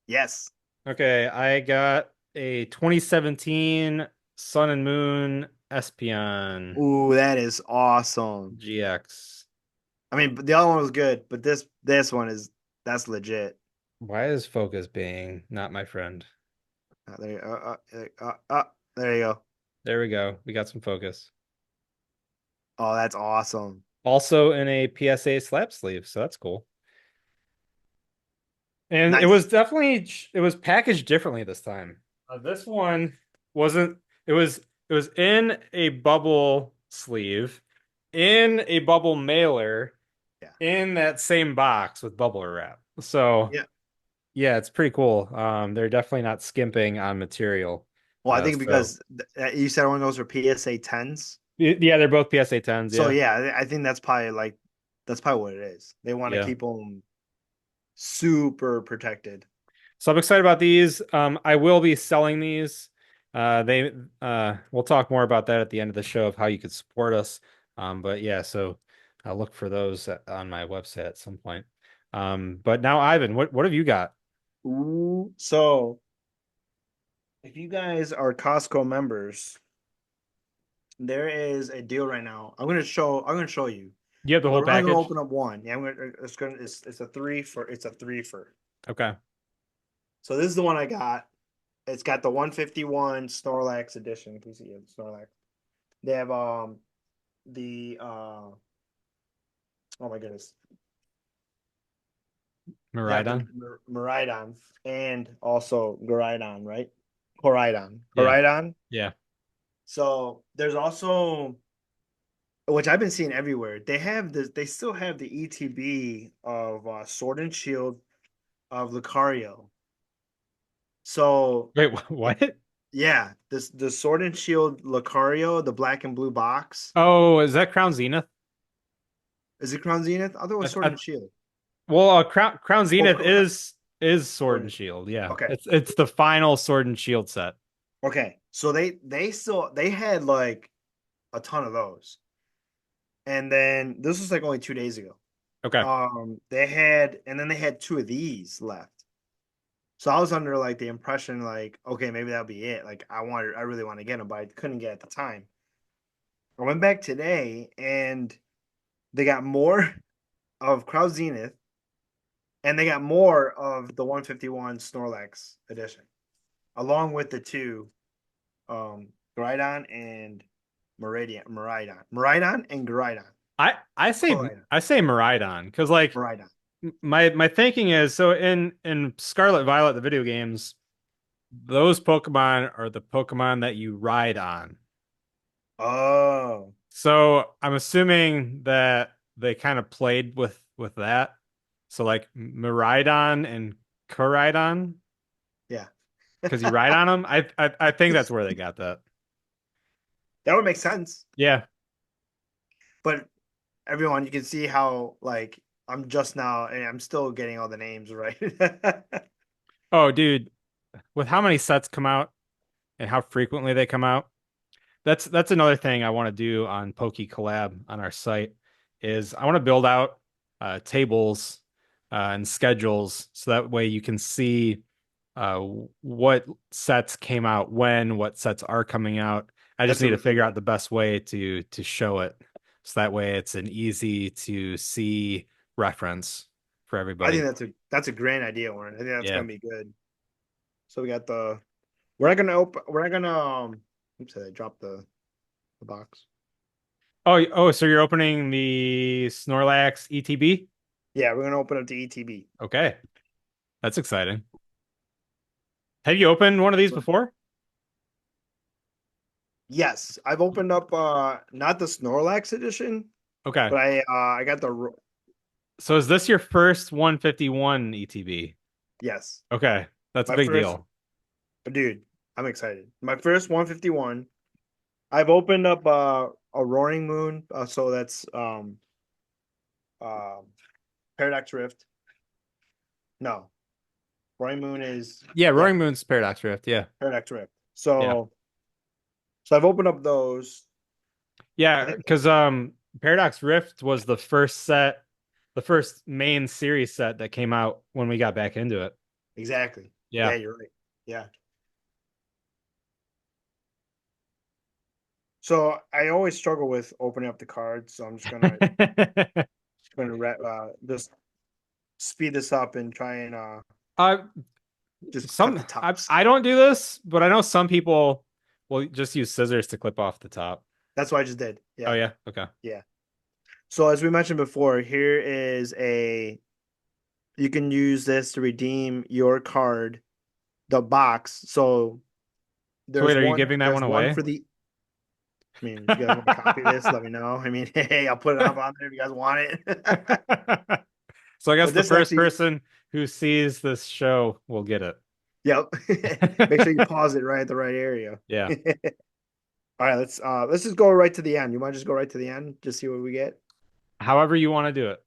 Yes. Okay, I got a 2017 Sun and Moon Espeon Ooh, that is awesome. GX. I mean, the other one was good, but this one is that's legit. Why is focus being not my friend? There you go. There we go. We got some focus. Oh, that's awesome. Also in a PSA slab sleeve, so that's cool. And Nice. it was packaged differently this time. This one wasn't it was in a bubble sleeve, in a bubble mailer, Yeah. in that same box with bubble wrap. So Yeah. yeah, it's pretty cool. They're definitely not skimping on material. Well, I think So because you said one of those were PSA 10s. yeah, they're both PSA 10s, So yeah. yeah, I think that's probably what it is. They want to Yeah. keep them super protected. So I'm excited about these. I will be selling these. They we'll talk more about that at the end of the show of how you could support us. But yeah, so I'll look for those on my website at some point. But now Ivan, what have you got? Ooh. So if you guys are Costco members, there is a deal right now. I'm gonna show you. You have the But whole we're only gonna package? open up one. Yeah, it's a three for. Okay. So this is the one I got. It's got the 151 Snorlax edition. Can you see it? Snorlax. They have the oh my goodness. They have the Miraidon? Miraidon and also Goraidon, right? Koraidon. Yeah. Koraidon. Yeah. So there's also which I've been seeing everywhere. They have this. They still have the ETB of Sword and Shield of Lucario. So Wait, what? yeah, this the Sword and Shield Lucario, the black and blue box. Oh, is that Crown Zenith? Is it Crown Zenith? I thought it was Sword I and Shield. well, Crown Oh, Zenith is Sword Sword and and Shield. Yeah. okay, It's the final Sword and Shield set. okay. So they still they had like a ton of those, and then this was like only 2 days ago. Okay. They had two of these left. So I was under like the impression like, okay, maybe that'll be it. Like I really want to get them, but I couldn't get at the time. I went back today and they got more of Crowd Zenith and they got more of the 151 Snorlax edition, along with the two Groudon and Miraidon and Groudon. I say Groudon. I say Miraidon because like Miraidon. my thinking is so in Scarlet Violet the video games, those Pokemon are the Pokemon that you ride on. Oh, So I'm assuming that they kind of played with that. So like Miraidon and Koraidon yeah. because you ride on them. I think that's where they got that. That would make sense. Yeah. But everyone, you can see how like I'm just now and I'm still getting all the names right. Oh, dude, with how many sets come out and how frequently they come out, that's another thing I want to do on PokeyCollab on our site is I want to build out tables and schedules so that way you can see uh, what sets came out when, what sets are coming out. I just That's need a to really figure good out the best way to show it so that way it's an easy to see reference for I think everybody. that's a grand idea, Warren. I think that's Yeah. gonna be good. So we got the we're not gonna open we're not gonna oops I dropped the box. Oh, so you're opening the Snorlax ETB? Yeah, we're gonna open up the ETB. Okay, that's exciting. Have you opened one of these before? Yes, I've opened up not the Snorlax edition, Okay. but I got the So is this your first 151 ETB? yes. Okay, that's a My big first deal. dude, I'm excited. My first 151. I've opened up a Roaring Moon, so that's um Paradox Rift. No, Roaring Moon is Yeah, yeah, Roaring Moon's Paradox Rift. Yeah. Paradox Rift. Yeah. So I've opened up those. I Yeah, think because Paradox Rift was the first set, the first main series set that came out when we got back into it. exactly. Yeah, Yeah. you're right. Yeah. So I always struggle with opening up the cards, so I'm just speed this up and try and uh just cut some the tops. I don't do this, but I know some people will just use scissors to clip off the top. That's what I just did. Oh Yeah. yeah, okay. Yeah. So as we mentioned before, here is a you can use this to redeem your card, the box. So So wait, are you giving that one there's one away? for the I mean, if you guys want to copy this, let me know. I mean, hey, I'll put it up on there if you guys want it. So I guess But the this first actually, person who sees this show will get it. yep. Make sure you pause it right at the right area. Yeah. All right, let's just go right to the end. You want to just go right to the end, just see what we get? However you want to do it.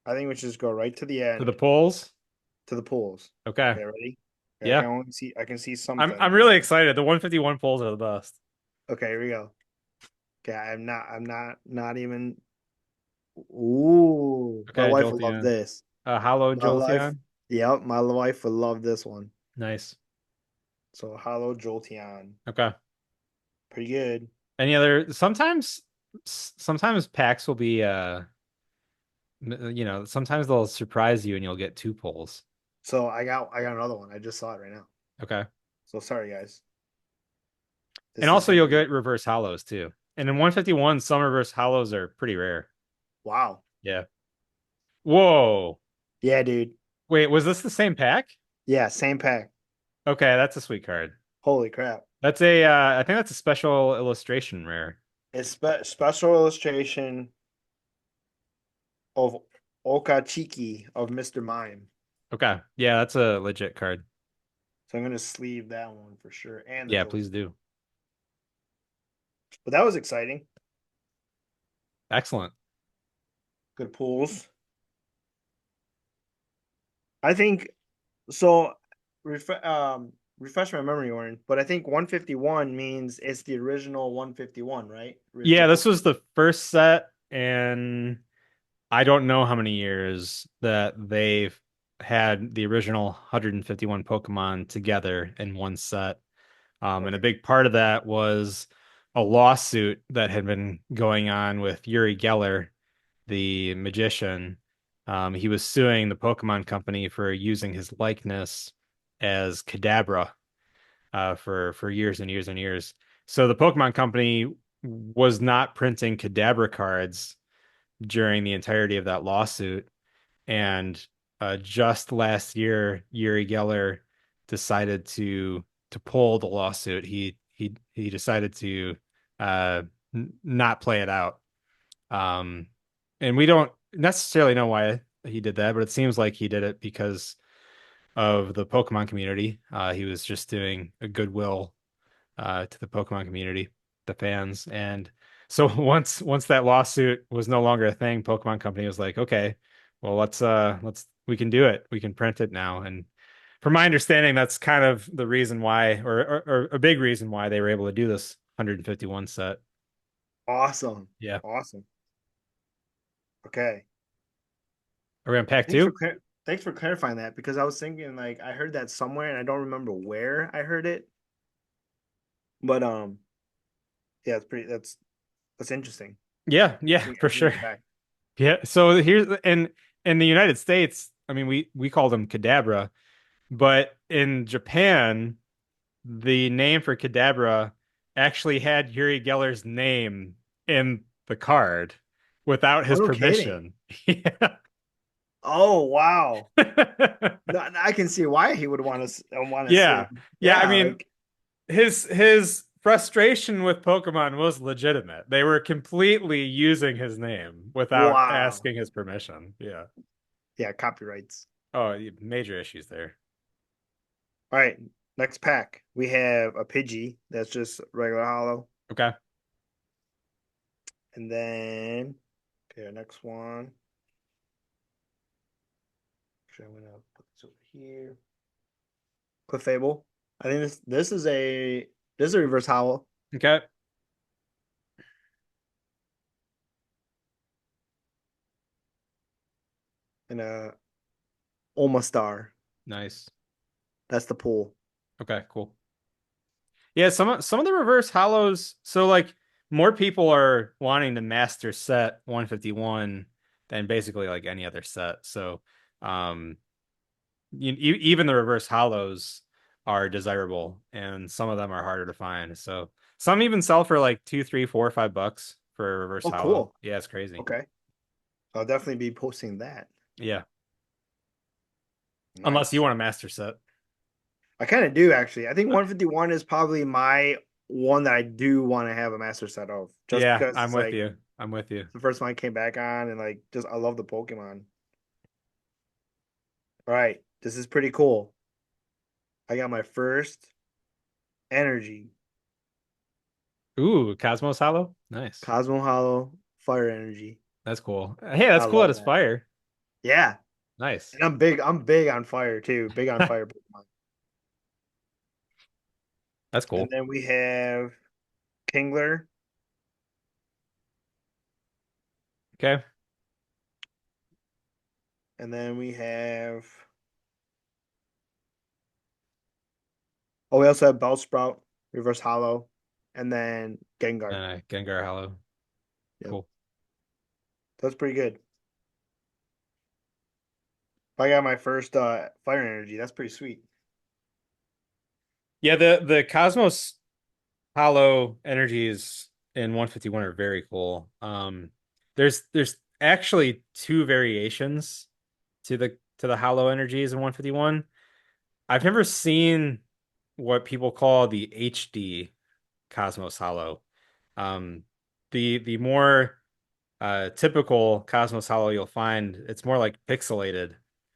I think we should just go right to the To the end polls. to the pools. Okay. Okay, ready? Okay, Yeah. I can see I'm something. really excited. The 151 polls are the best. Okay, here we go. Okay, not even. Ooh, my Okay, wife will love Jolteon. this. Hollow My life, Jolteon. yep, my wife will love this one. Nice. So Hollow Jolteon, Okay. pretty good. Any other sometimes packs will be sometimes they'll surprise you and you'll get two polls. So I got another one. I just saw it right now. Okay. So sorry guys. And This is also gonna you'll be get reverse hollows too. And in 151, some reverse hollows are pretty rare. wow. Yeah. Whoa. Yeah, dude. Wait, was this the same pack? Yeah, same pack. Okay, that's a sweet card. Holy crap. That's a I think that's a special illustration rare. It's special illustration of Okachiki of Mr. Mime. Okay. Yeah, that's a legit card. So I'm gonna sleeve that one for sure. And the Yeah, Jolteon. please do. But that was exciting. Excellent. Good pools. I think so. refresh my memory, Oren, but I think 151 means it's the original 151, right? Yeah, Original this Pokemon. was the first set, and I don't know how many years that they've had the original 151 Pokemon together in one set. And a Okay. big part of that was a lawsuit that had been going on with Yuri Geller, the magician. He was suing the Pokemon Company for using his likeness as Kadabra for years and years and years. So the Pokemon Company was not printing Kadabra cards during the entirety of that lawsuit. And just last year, Yuri Geller decided to pull the lawsuit. He decided to not play it out. Um, and we don't necessarily know why he did that, but it seems like he did it because of the Pokemon community. He was just doing a goodwill to the Pokemon community, the fans. And so once that lawsuit was no longer a thing, Pokemon Company was like, okay, well let's we can do it. We can print it now. And from my understanding, that's kind of the reason why, or a big reason why they were able to do this 151 set. Awesome. Yeah. Awesome. Okay. Are we on pack Thanks for two? clar- thanks for clarifying that because I was thinking like I heard that somewhere and I don't remember where I heard it. But yeah, it's pretty that's interesting. Yeah, yeah, I for think sure. it's back. Yeah. So here's in the United States, I mean, we call them Kadabra, but in Japan, the name for Kadabra actually had Yuri Geller's name in the card without Oh, his no kidding. permission. Yeah. Oh, wow. No, I can see why he would want to sue. Yeah. Yeah, I Yeah, mean, like his frustration with Pokemon was legitimate. They were completely using his name without wow. asking his permission. Yeah. Yeah, copyrights. Oh, major issues there. All right, next pack. We have a Pidgey that's just regular hollow. Okay. And then okay, our next one. Actually, I'm gonna put this over here. Clefable. I think this is a reverse hollow Okay. and a Omastar. Nice. That's the pool. Okay, cool. Yeah, some of the reverse hollows, so like more people are wanting to master set 151 than basically like any other set. So um even the reverse hollows are desirable and some of them are harder to find. So some even sell for like two, three, $4 or $5 for a reverse Oh, hollow. cool. Yeah, it's crazy. Okay. I'll definitely be posting that. Yeah. Unless you Nice. want a master set. I kind of do actually. I think 151 is probably my one that I do want to have a master set of, just Yeah, because I'm it's with like you. I'm with you. the first one I came back on, and like just I love the Pokemon. All right, this is pretty cool. I got my first energy Ooh, Cosmos Hollow. Nice. Cosmo Hollow Fire Energy. That's cool. Hey, that's I cool that love it's that. fire. Yeah, Nice. and I'm big on fire too. Big on fire Pokemon. That's And cool. then we have Kingler, Okay. and then we have we also have Bellsprout, Reverse Hollow, and then Gengar. Gengar Hollow. Yep, Cool. that's pretty good. I got my first fire energy. That's pretty sweet. Yeah, the Cosmos Hollow energies in 151 are very cool. There's actually two variations to the Hollow energies in 151. I've never seen what people call the HD Cosmos Hollow. Um, the more typical Cosmos Hollow you'll find it's more like pixelated,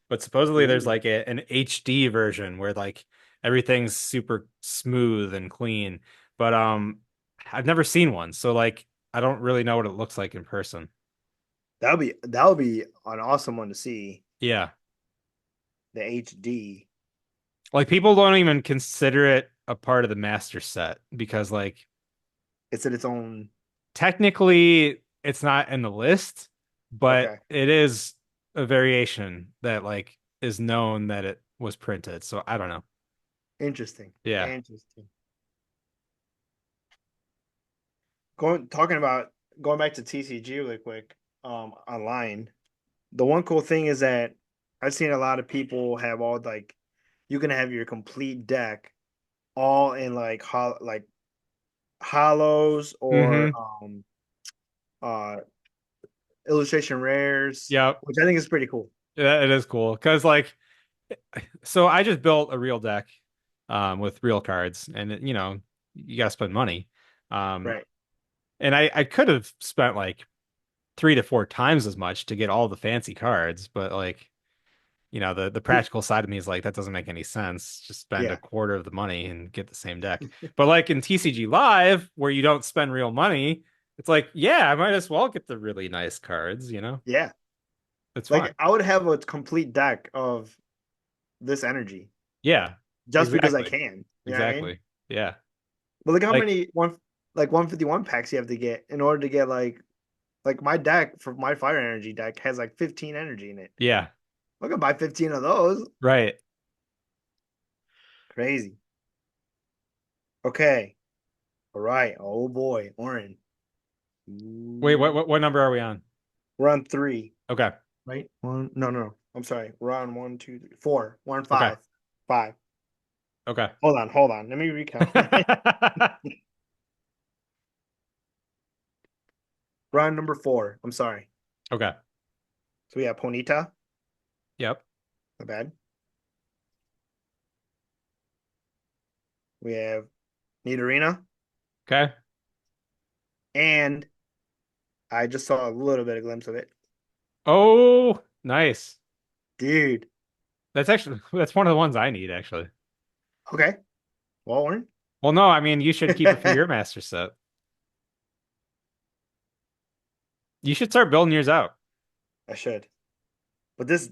but supposedly there's Ooh, like an HD version where like everything's super smooth and clean. But I've never seen one, so like I don't really know what it looks like in person. that would be an awesome one to see. Yeah. The HD. Like people don't even consider it a part of the master set because like It's in its own. technically it's not in the list, but Okay. it is a variation that like is known that it was printed. So I don't know. Interesting. Yeah. Interesting. Talking about going back to TCG really quick, online. The one cool thing is that I've seen a lot of people have all like you can have your complete deck all in like hollows or Mm-hmm. uh illustration rares, Yep. which I think is pretty cool. Yeah, it is cool because like so I just built a real deck with real cards and you know you gotta spend money. Um Right. and I could have spent like 3 to 4 times as much to get all the fancy cards, but like you know the practical side of me is like that doesn't make any sense. Just spend a Yeah. quarter of the money and get the same deck. But like in TCG Live, where you don't spend real money, it's like, yeah, I might as well get the really nice cards, you know? Yeah. It's fine. Like I would have a complete deck of this energy Yeah, just because I exactly. can. You know what I mean? Exactly. Yeah. But look how Like, many 151 packs you have to get in order to get like my deck for my fire energy deck has like 15 energy in it. yeah, I can buy 15 of those. right. Crazy. Okay. All right. Oh boy, Oren. Wait, Ooh. what number are we on? We're on three, Okay. right? One. No, no, no. I'm sorry. We're on one, two, three, four. We're on Okay. five. Five. Okay. Hold on, hold on. Let me recount. We're on number four. I'm sorry. Okay. So we have Ponita. Yep. My bad. We have Nidorina. Okay. And I just saw a little bit of glimpse of it. Oh, nice. Dude. That's actually that's one of the ones I need actually. Okay. Well, Oren. Well, no, I mean you should keep it for your master set. You should start building yours out. I should. But this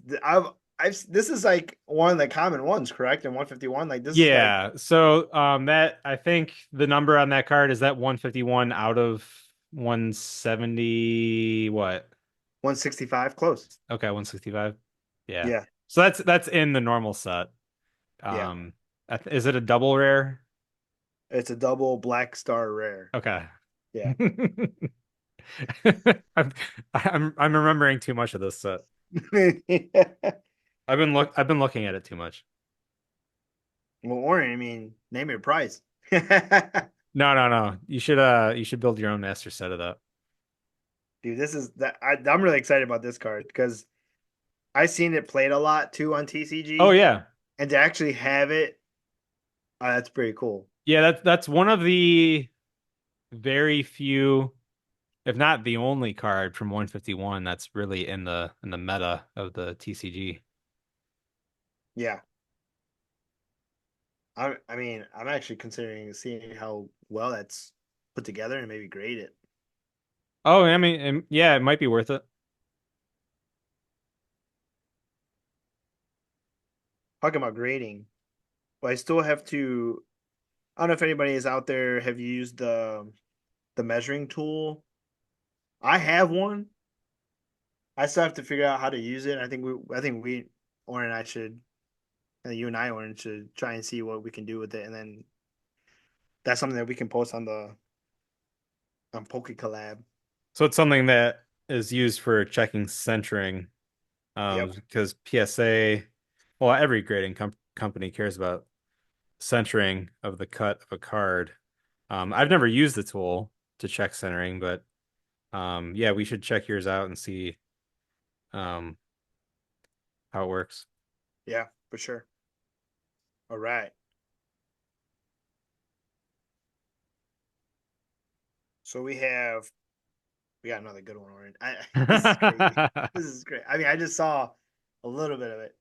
is like one of the common ones, correct? In 151, like this is like Yeah. So that I think the number on that card is that 151 out of 170 what? 165 close. Okay, 165. Yeah. Yeah, So that's in the normal set. yeah. Um is it a double rare? It's a double black star rare. Okay. Yeah. I'm, I'm remembering too much of this set. I've been looking at it too much. Well, Oren, I mean, name your price. No, no, no. You should build your own master set of that. Dude, this is that I'm really excited about this card because I've seen it played a lot too on Oh TCG, yeah. and to actually have it, that's pretty cool. Yeah, that's one of the very few, if not the only card from 151 that's really in the meta of the TCG. Yeah. I mean, I'm actually considering seeing how well that's put together and maybe grade it. Oh, I mean, yeah, it might be worth it. Talking about grading, but I still have to. I don't know if anybody is out there have used the measuring tool. I have one. I still have to figure out how to use it. I think we, Oren and I should, you and I, Oren, should try and see what we can do with it, and then that's something that we can post on the on Poké Collab. So it's something that is used for checking centering, Yep. because PSA, well, every grading company cares about centering of the cut of a card. I've never used the tool to check centering, but yeah, we should check yours out and see um, how it works. Yeah, for sure. All right. So we got another good one, Oren. This is crazy. This is great. I mean, I just saw a little bit of it.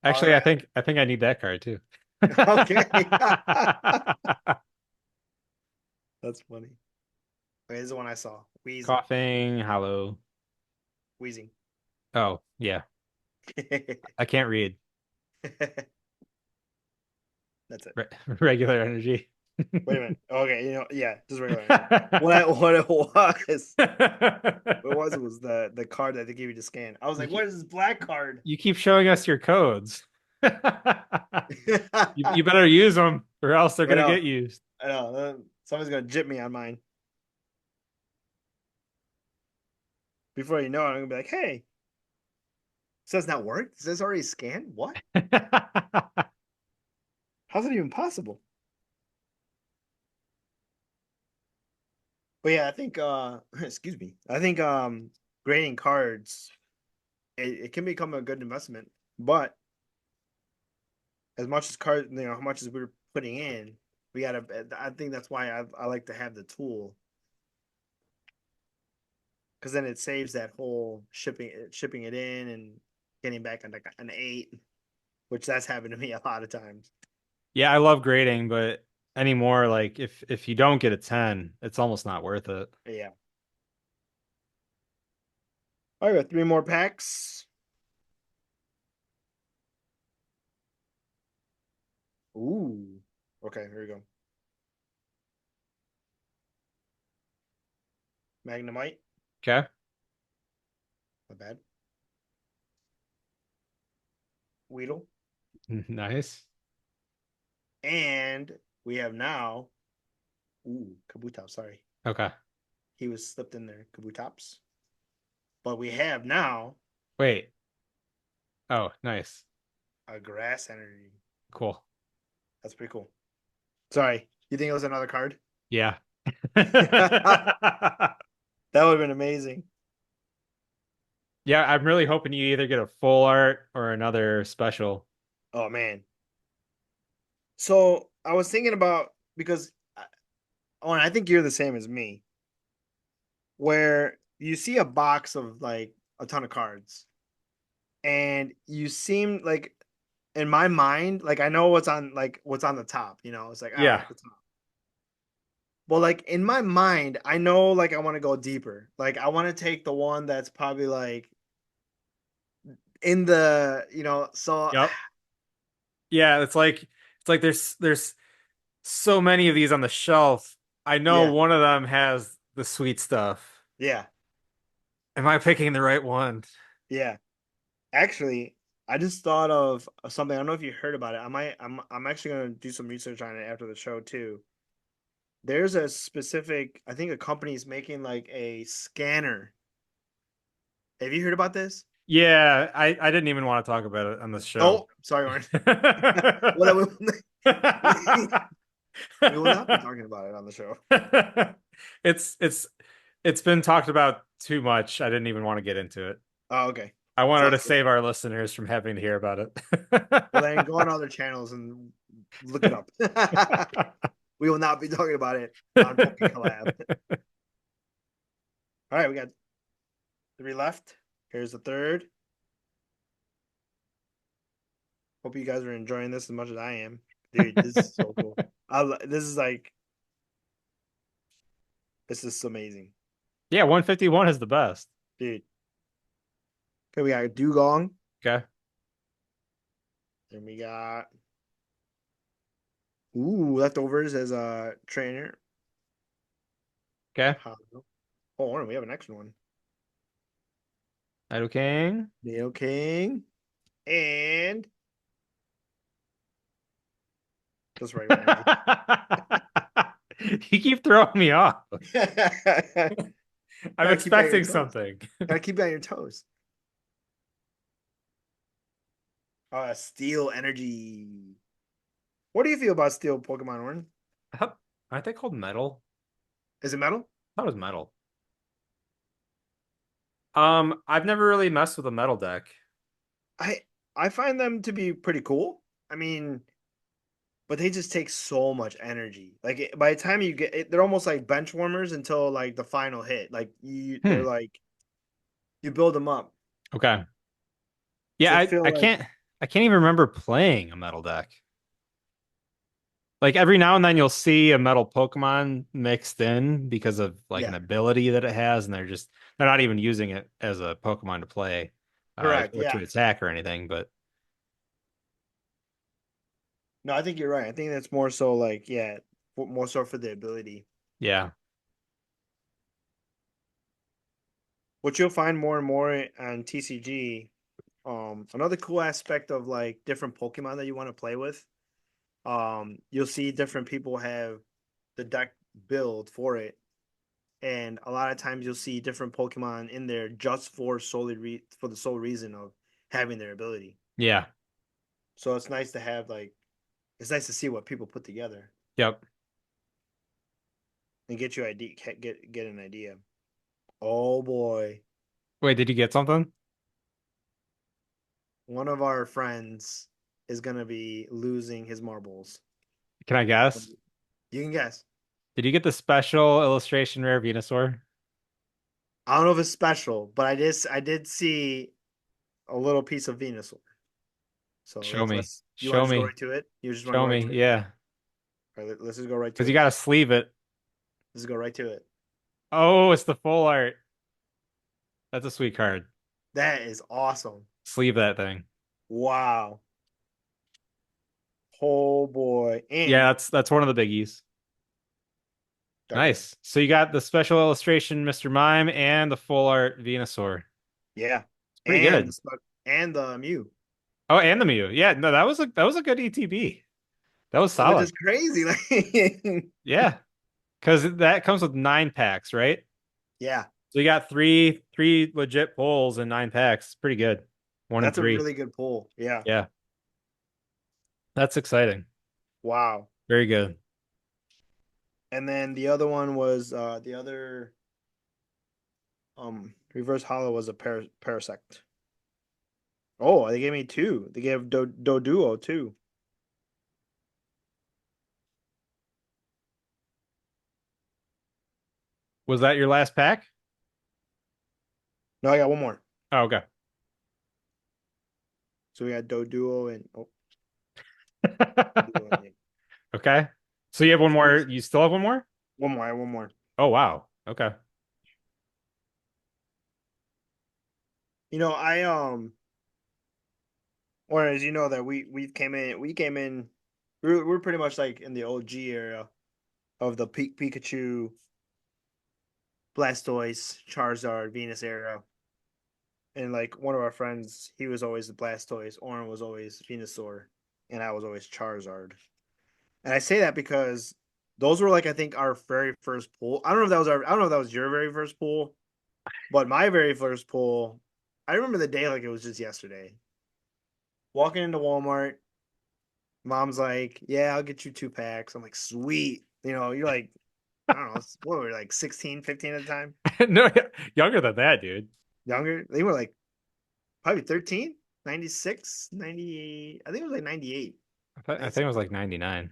All Actually, right. I think I need that card too. Okay. That's funny. Okay, this is the one I saw. Coughing, hollow. Wheezing. Oh, yeah. I can't read. That's it. Regular energy. Wait a minute. Okay, yeah, just regular energy. What it was, was the card that they gave you to scan. I was You like, what keep, is this black card? you keep showing us your codes. You I better use them or else they're gonna know, get used. I know. Somebody's gonna jip me on mine. Before you know it, I'm gonna be like, hey, it says not worked? It says already scanned? What? How's it even possible? But yeah, I think excuse me. I think grading cards it can become a good investment, but as much as cards, how much as we're putting in, we gotta. I think that's why I like to have the tool because then it saves that whole shipping it in and getting back on like an 8, which that's happened to me a lot of times. Yeah, I love grading, but anymore, like if you don't get a 10, it's almost not worth it. But yeah. All right, we got 3 more packs. Ooh. Okay, here we go. Magnemite. Okay. Not bad. Weedle. Nice. And we have now. Ooh, Kabutops. Sorry. Okay. He was slipped in there. Kabutops. But we have now Wait. Oh, nice. a grass energy. Cool. That's pretty cool. Sorry. You think it was another card? Yeah. That would have been amazing. Yeah, I'm really hoping you either get a full art or another special. Oh man. So I was thinking about because I think you're the same as me, where you see a box of like a ton of cards, and you seem like in my mind, like I know what's on the top, it's like, all Yeah. right, the top. But like in my mind, I know like I want to go deeper. Like I want to take the one that's probably like in the, so Yep. Yeah, it's like there's so many of these on the shelf. I know yeah, one of them has the sweet stuff. yeah, Am I picking the right one? yeah. Actually, I just thought of something. I don't know if you heard about it. I'm actually gonna do some research on it after the show too. There's a specific, I think a company's making like a scanner. Have you heard about this? Yeah, I didn't even want to talk about it on this show. Oh, sorry, Orange. Well, we will not be talking about it on the show. It's it's it's been talked about too much. I didn't even want to get into it. Oh, okay. I wanted to Sounds good. save our listeners from having to hear about Well, then go on other channels and look it up. We will not be talking about it on Poké Collab. All right, we got 3 left. Here's the third. Hope you guys are enjoying this as much as I am. Dude, this is so cool. This is amazing. Yeah, 151 is the best. Dude. Okay, we got Dugong. Okay. Then we got leftovers as a trainer. Okay. Oh, hold on, we have an extra one. Idle King. Neo King. And just regular energy. You keep throwing me off. I'm Gotta keep you on your expecting toes. something. Gotta keep you on your toes. Steel energy. What do you feel about steel Pokemon, Orin? Aren't they called metal? Is it metal? I thought it was metal. I've never really messed with a metal deck. I I find them to be pretty cool. I mean, but they just take so much energy. Like by the time you get it, they're almost like bench warmers until like the final hit. Like they're Hmm. like you build them up. Okay. Yeah, So I I, feel I like can't I can't even remember playing a metal deck. Like every now and then you'll see a metal Pokemon mixed in because of like an yeah, ability that it has, and they're not even using it as a Pokemon to play, correct. or to Yeah, attack or anything. But. No, I think you're right. I think that's more so like, yeah, more so for the ability. Yeah. What you'll find more and more on TCG, another cool aspect of like different Pokemon that you want to play with, you'll see different people have the deck build for it, and a lot of times you'll see different Pokemon in there just for for the sole reason of having their ability. Yeah. So it's nice to have like it's nice to see what people put together Yep. and get you idea get an idea. Oh boy, Wait, did you get something? one of our friends is gonna be losing his marbles. Can I guess? You can guess. Did you get the special illustration rare Venusaur? I don't know if it's special, but I did see a little piece of Venusaur. So Show me. you want to Show just go me. right to it? You just want to Show go right me. to it? Yeah. All right, let's just go right to Because you it. gotta sleeve it. Let's just go right to it. Oh, it's the full art. That's a sweet card. That is awesome. Sleeve that thing. Wow. Oh boy. Yeah, And that's one of the biggies. dark red. Nice. So you got the special illustration Mr. Mime and the full art Venusaur. Yeah. It's pretty good. And the Mew, Oh, and the Mew. Yeah, no, that was a good ETB. That was which solid. is crazy. Like, Yeah, because that comes with 9 packs, right? yeah, So you got three legit pulls and 9 packs. Pretty good. One and that's a three. really good pull. Yeah. Yeah, that's exciting. Wow. Very good. And then the other one was the other reverse hollow was a parasect. Oh, they gave me two. They gave Doduo too. Was that your last pack? No, I got one more. Oh, okay. So we got Doduo and Doduo and Okay. So you have one so more. You still have one more? one more. I have one more. Oh, wow. Okay. I or as you know that we came in we're pretty much like in the OG era of the Pikachu, Blastoise, Charizard, Venus era. And like one of our friends, he was always the Blastoise, Oren was always Venusaur, and I was always Charizard. And I say that because those were like I think our very first pool. I don't know if that was your very first pool, but my very first pool, I remember the day like it was just yesterday. Walking into Walmart, mom's like, "Yeah, I'll get you 2 packs." I'm like, "Sweet." You're like, I don't know, what were we, like 16, 15 at the time? No, younger than that, dude. Younger. They were like probably 13, 96, 98. I think it was like 98. I think it was like 99.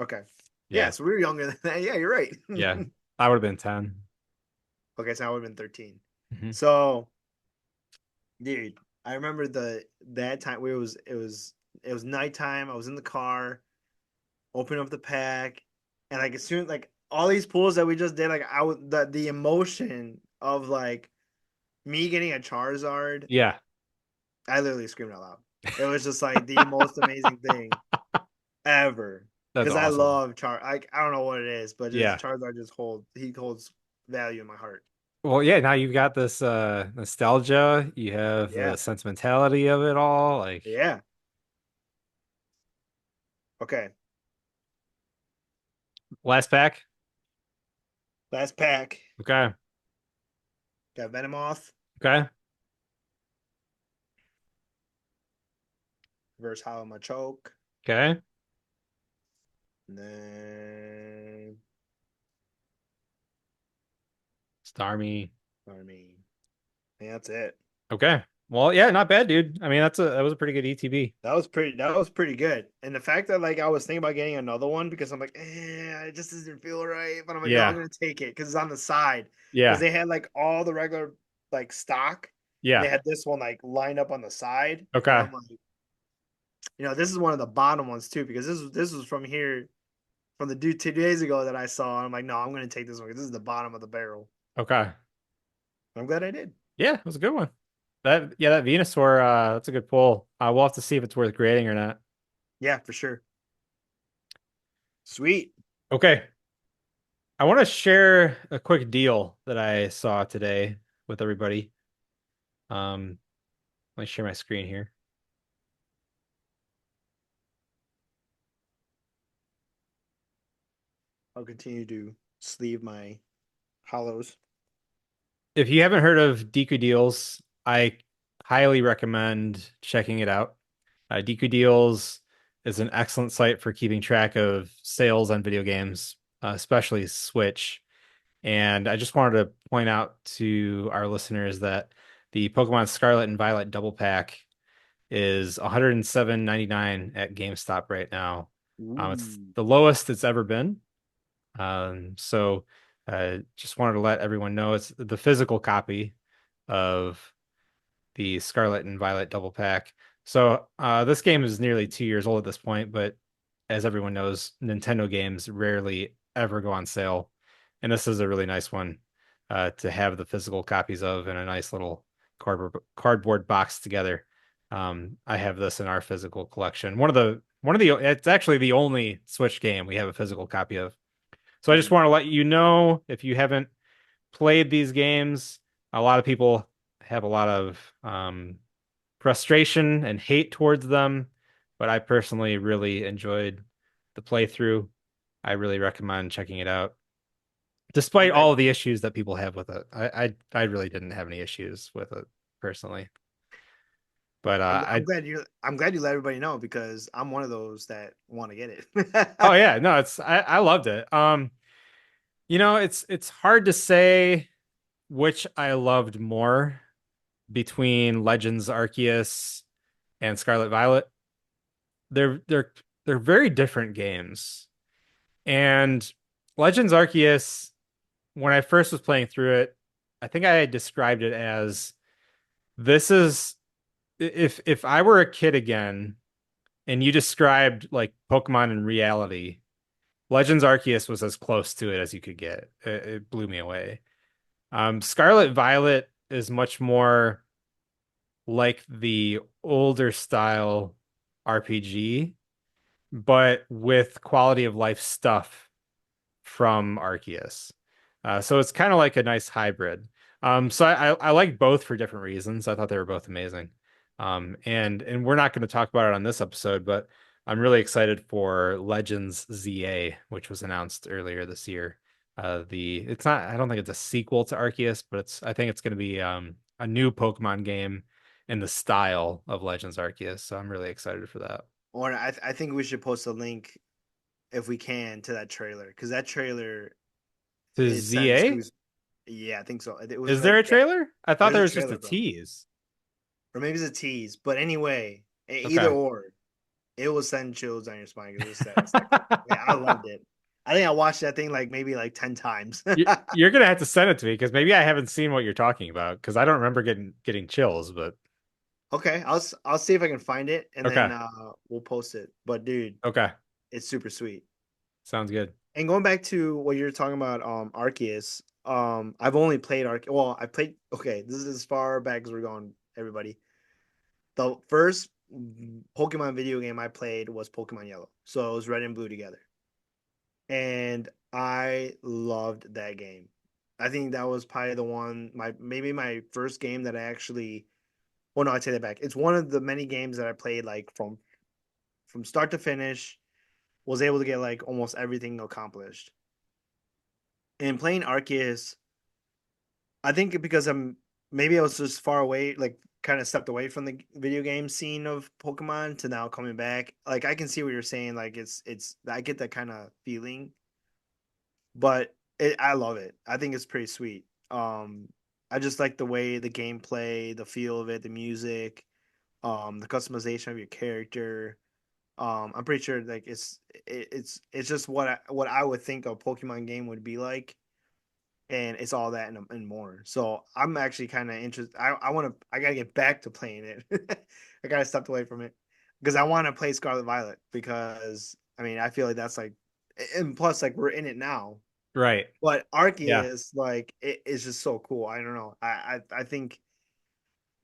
Okay. Yeah, Yeah. so we were younger than that. Yeah, you're right. Yeah. I would have been 10. Okay, so I would have been 13. Mhm. So, dude, I remember that time where it was nighttime. I was in the car, open up the pack, and like as soon like all these pulls that we just did, like I was the emotion of like me getting a Charizard, Yeah. I literally screamed out loud. It was just like the most amazing thing ever. That's Because I awesome. love I don't know what it is, but just Yeah. Charizard just holds value in my heart. Well, yeah, now you've got this nostalgia, you have the Yeah. sentimentality of it all. Like Yeah. Okay. last pack. Last pack. Okay. Got Venomoth, Okay. reverse Hollow Machoke, Okay. and then Starmie. I mean, yeah, that's it. Okay. Well, yeah, not bad, dude. I mean, that was a pretty good ETB. That was pretty good. And the fact that like I was thinking about getting another one because I'm like, it just doesn't feel right. But I'm like, no, I'm Yeah. gonna take it because it's on the side. Because Yeah. they had like all the regular like stock, and they Yeah. had this one like lined up on the side. And Okay. I'm like, this is one of the bottom ones too, because this was from here from the dude 2 days ago that I saw. And I'm like, no, I'm gonna take this one because this is the bottom of the barrel. Okay. I'm glad I did. Yeah, it was a good one. That Venusaur, that's a good pull. We'll have to see if it's worth grading or not. Yeah, for sure. Sweet. Okay. I want to share a quick deal that I saw today with everybody. Um, Let me share my screen here. I'll continue to sleeve my hollows. If you haven't heard of Deku Deals, I highly recommend checking it out. Deku Deals is an excellent site for keeping track of sales on video games, especially Switch. And I just wanted to point out to our listeners that the Pokemon Scarlet and Violet double pack is 107.99 at GameStop right now. It's Ooh. the lowest it's ever been. So just wanted to let everyone know it's the physical copy of the Scarlet and Violet double pack. So this game is nearly 2 years old at this point, but as everyone knows, Nintendo games rarely ever go on sale, and this is a really nice one to have the physical copies of in a nice little cardboard box together. I have this in our physical collection. One of the it's actually the only Switch game we have a physical copy of. So I just Mhm. want to let you know if you haven't played these games, a lot of people have a lot of frustration and hate towards them, but I personally really enjoyed the playthrough. I really recommend checking it out, I'm despite glad. all of the issues that people have with it. I really didn't have any issues with it personally, but I'm I glad you. I'm glad you let everybody know because I'm one of those that want to get oh it. yeah, no, I loved it. It's hard to say which I loved more between Legends Arceus and Scarlet Violet. They're they're they're very different games. And Legends Arceus, when I first was playing through it, I think I described it as this is if I were a kid again and you described like Pokemon in reality, Legends Arceus was as close to it as you could get. It blew me away. Scarlet Violet is much more like the older style RPG, but with quality of life stuff from Arceus. So it's kind of like a nice hybrid. So I like both for different reasons. I thought they were both amazing. And we're not going to talk about it on this episode, but I'm really excited for Legends ZA, which was announced earlier this year. It's not, I don't think it's a sequel to Arceus, but I think it's going to be a new Pokemon game in the style of Legends Arceus. So I'm really excited for that. Or I think we should post a link if we can to that trailer because that trailer To it sends ZA? goose. Yeah, I think so. It was Is there like a trailer? I thought there's there a was just a trailer, bro, tease. or maybe it's a tease. But anyway, either Okay. or, it will send chills down your spine because it's that cool. Yeah, I loved it. I think I watched that thing like maybe like 10 times. You're gonna have to send it to me because maybe I haven't seen what you're talking about because I don't remember getting chills, but Okay, I'll see if I can find it and then okay. we'll post it. But dude, Okay. it's super sweet. Sounds good. And going back to what you're talking about, Arceus, I've only played Arceus. Well, I played. Okay, this is as far back as we're going, everybody. The first Pokemon video game I played was Pokemon Yellow, so it was Red and Blue together, and I loved that game. I think that was probably the one, maybe my first game that I actually. Well, no, I take that back. It's one of the many games that I played like from start to finish. Was able to get like almost everything accomplished. And playing Arceus, I think because maybe I was just far away, like kind of stepped away from the video game scene of Pokemon to now coming back. Like I can see what you're saying. Like it's I get that kind of feeling, but I love it. I think it's pretty sweet. I just like the way the gameplay, the feel of it, the music, the customization of your character. I'm pretty sure like it's just what I would think a Pokemon game would be like, and it's all that and more. So I'm actually kind of interested. I gotta get back to playing it. I gotta step away from it because I want to play Scarlet Violet because I mean I feel like that's like, and plus like we're in it now. Right. But Yeah. Arceus like it's just so cool. I don't know. I think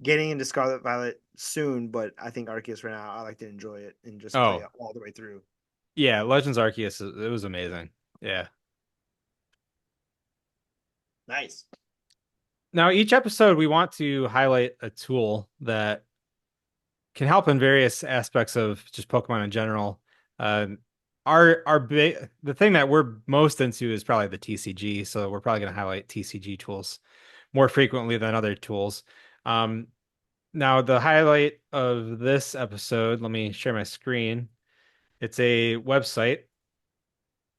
getting into Scarlet Violet soon, but I think Arceus right now I like to enjoy it and just play Oh, it all the way through. Yeah, Legends Arceus, it was amazing. Yeah. Nice. Now, each episode, we want to highlight a tool that can help in various aspects of just Pokemon in general. Um, the thing that we're most into is probably the TCG, so we're probably going to highlight TCG tools more frequently than other tools. Um, Now, the highlight of this episode, let me share my screen. It's a website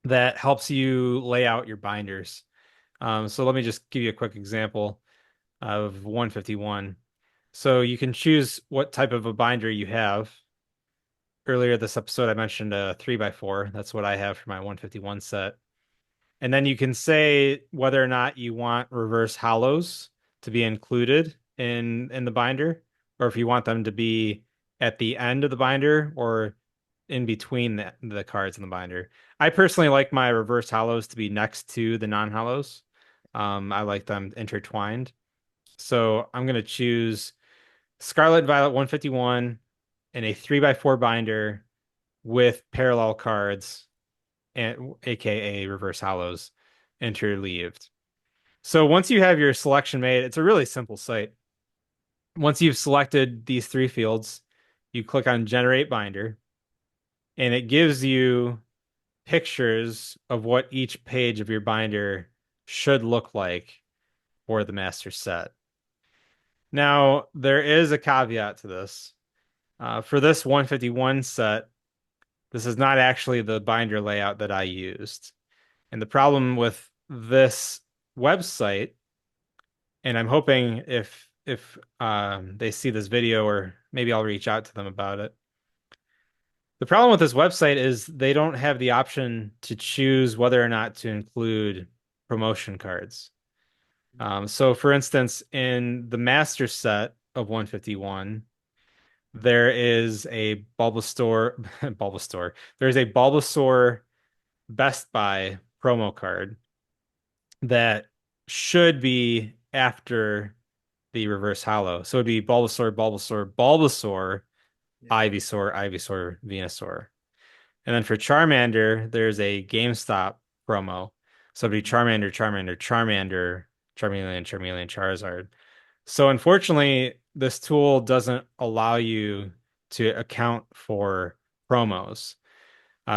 that helps you lay out your binders. So let me just give you a quick example of 151. So you can choose what type of a binder you have. Earlier this episode, I mentioned a 3x4. That's what I have for my 151 set. And then you can say whether or not you want reverse hollows to be included in the binder, or if you want them to be at the end of the binder or in between the cards in the binder. I personally like my reverse hollows to be next to the non-hollows. I like them intertwined. So I'm going to choose Scarlet Violet 151 in a 3x4 binder with parallel cards and aka reverse hollows interleaved. So once you have your selection made, it's a really simple site. Once you've selected these three fields, you click on generate binder and it gives you pictures of what each page of your binder should look like for the master set. Now, there is a caveat to this. For this 151 set, this is not actually the binder layout that I used. And the problem with this website, and I'm hoping if they see this video or maybe I'll reach out to them about it. The problem with this website is they don't have the option to choose whether or not to include promotion cards. So for instance, in the master set of 151, there is a Bulbasaur Bulbasaur. There's a Bulbasaur Best Buy promo card that should be after the reverse hollow. So it'd be Bulbasaur, Bulbasaur, Bulbasaur, Yeah. Ivysaur, Ivysaur, Venusaur. And then for Charmander, there's a GameStop promo. So it'd be Charmander, Charmander, Charmander, Charmeleon, Charmeleon, Charizard. So unfortunately, this tool doesn't allow you to account for promos.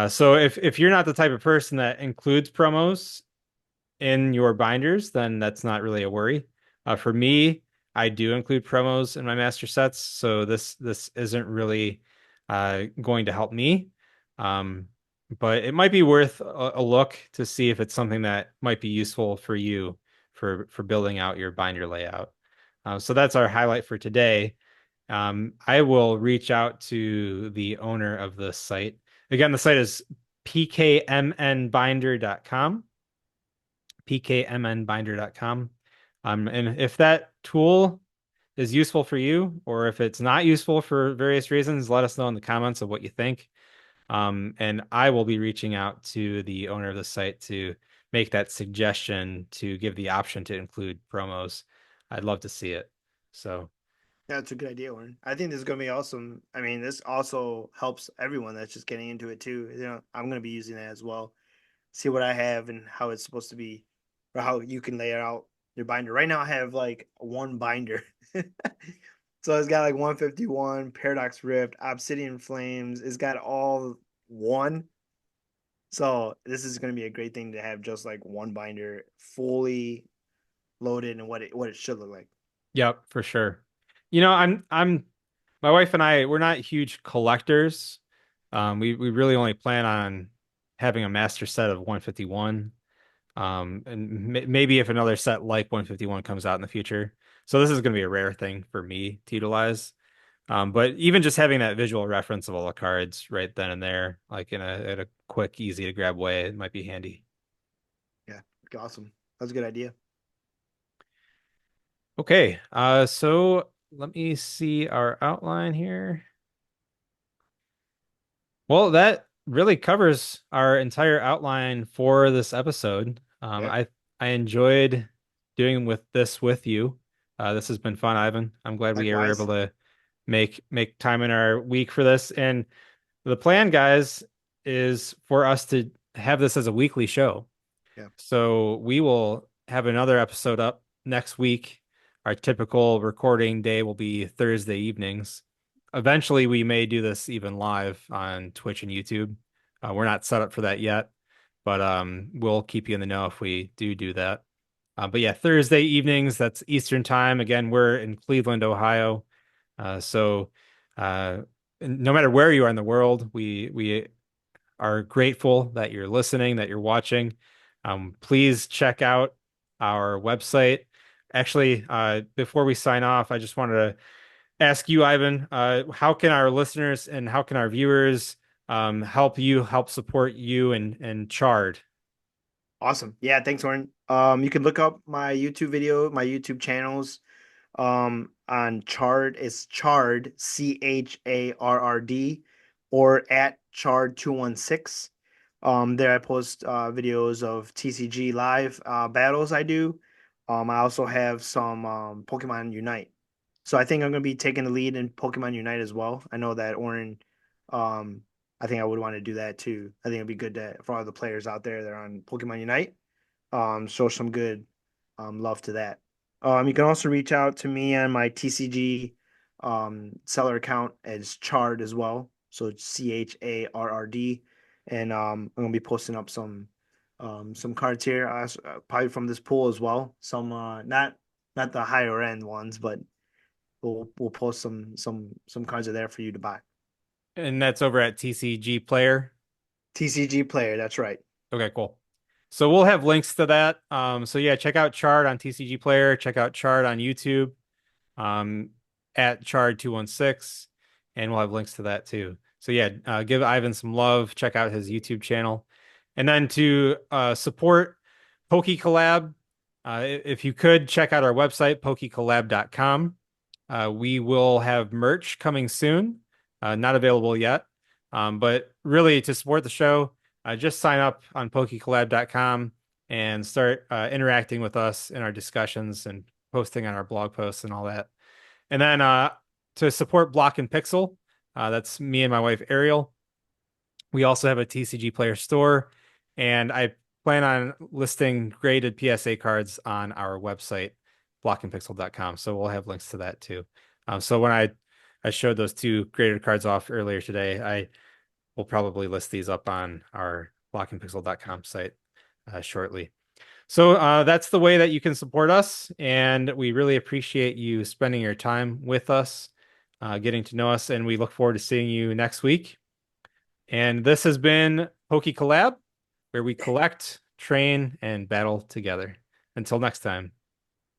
So if you're not the type of person that includes promos in your binders, then that's not really a worry. For me, I do include promos in my master sets, so this isn't really going to help me. Um, but it might be worth a look to see if it's something that might be useful for you for building out your binder layout. So that's our highlight for today. I will reach out to the owner of the site. Again, the site is pkmnbinder.com pkmnbinder.com. And if that tool is useful for you, or if it's not useful for various reasons, let us know in the comments of what you think. And I will be reaching out to the owner of the site to make that suggestion to give the option to include promos. I'd love to see it. So, Yeah, that's a good idea, Warren. I think this is gonna be awesome. I mean, this also helps everyone that's just getting into it too. I'm gonna be using that as well. See what I have and how it's supposed to be, or how you can lay it out your binder. Right now, I have like one binder, so it's got like 151, Paradox Rift, Obsidian Flames. It's got all one. So this is gonna be a great thing to have, just like one binder fully loaded and what it should look like. yep, for sure. I'm my wife and I, we're not huge collectors. We really only plan on having a master set of 151. And maybe if another set like 151 comes out in the future. So this is going to be a rare thing for me to utilize. But even just having that visual reference of all the cards right then and there, like in a quick, easy to grab way, it might be handy. Yeah, awesome. That's a good idea. Okay, so let me see our outline here. Well, that really covers our entire outline for this episode. Yeah, I enjoyed doing with this with you. This has been fun, Ivan. I'm glad we were able likewise. to make time in our week for this. And the plan, guys, is for us to have this as a weekly show. Yeah. So we will have another episode up next week. Our typical recording day will be Thursday evenings. Eventually, we may do this even live on Twitch and YouTube. We're not set up for that yet, but we'll keep you in the know if we do that. But yeah, Thursday evenings, that's Eastern time. Again, we're in Cleveland, Ohio. So uh, no matter where you are in the world, we are grateful that you're listening, that you're watching. Please check out our website. Actually, before we sign off, I just wanted to ask you, Ivan, how can our listeners and how can our viewers help support you and Chard? Awesome. Yeah, thanks, Warren. You can look up my YouTube video, my YouTube channels. On Chard, it's Chard, CHARRD, or at Chard216. There I post videos of TCG live battles I do. I also have some Pokemon Unite. So I think I'm gonna be taking the lead in Pokemon Unite as well. I know that Oren, um, I think I would want to do that too. I think it'd be good for all the players out there that are on Pokemon Unite, show some good love to that. You can also reach out to me on my TCG seller account as Chard as well. So it's CHARRD. And I'm gonna be posting up some cards here, probably from this pool as well. Some not the higher end ones, but we'll post some cards are there for you to buy. And that's over at TCG Player. TCG player, that's right. Okay, cool. So we'll have links to that. So yeah, check out Chard on TCG Player. Check out Chard on YouTube. Um, at Chard216, and we'll have links to that too. So yeah, give Ivan some love. Check out his YouTube channel, and then to support PokeyCollab, if you could check out our website PokeyCollab.com. We will have merch coming soon, not available yet, but really to support the show, just sign up on PokeyCollab.com and start interacting with us in our discussions and posting on our blog posts and all that. And then to support Block and Pixel, that's me and my wife Ariel. We also have a TCG Player store, and I plan on listing graded PSA cards on our website, blockandpixel.com. So we'll have links to that too. So when I showed those two graded cards off earlier today, I will probably list these up on our blockandpixel.com site shortly. So that's the way that you can support us, and we really appreciate you spending your time with us, getting to know us, and we look forward to seeing you next week. And this has been Poké Collab, where we collect, train, and battle together. Until next time.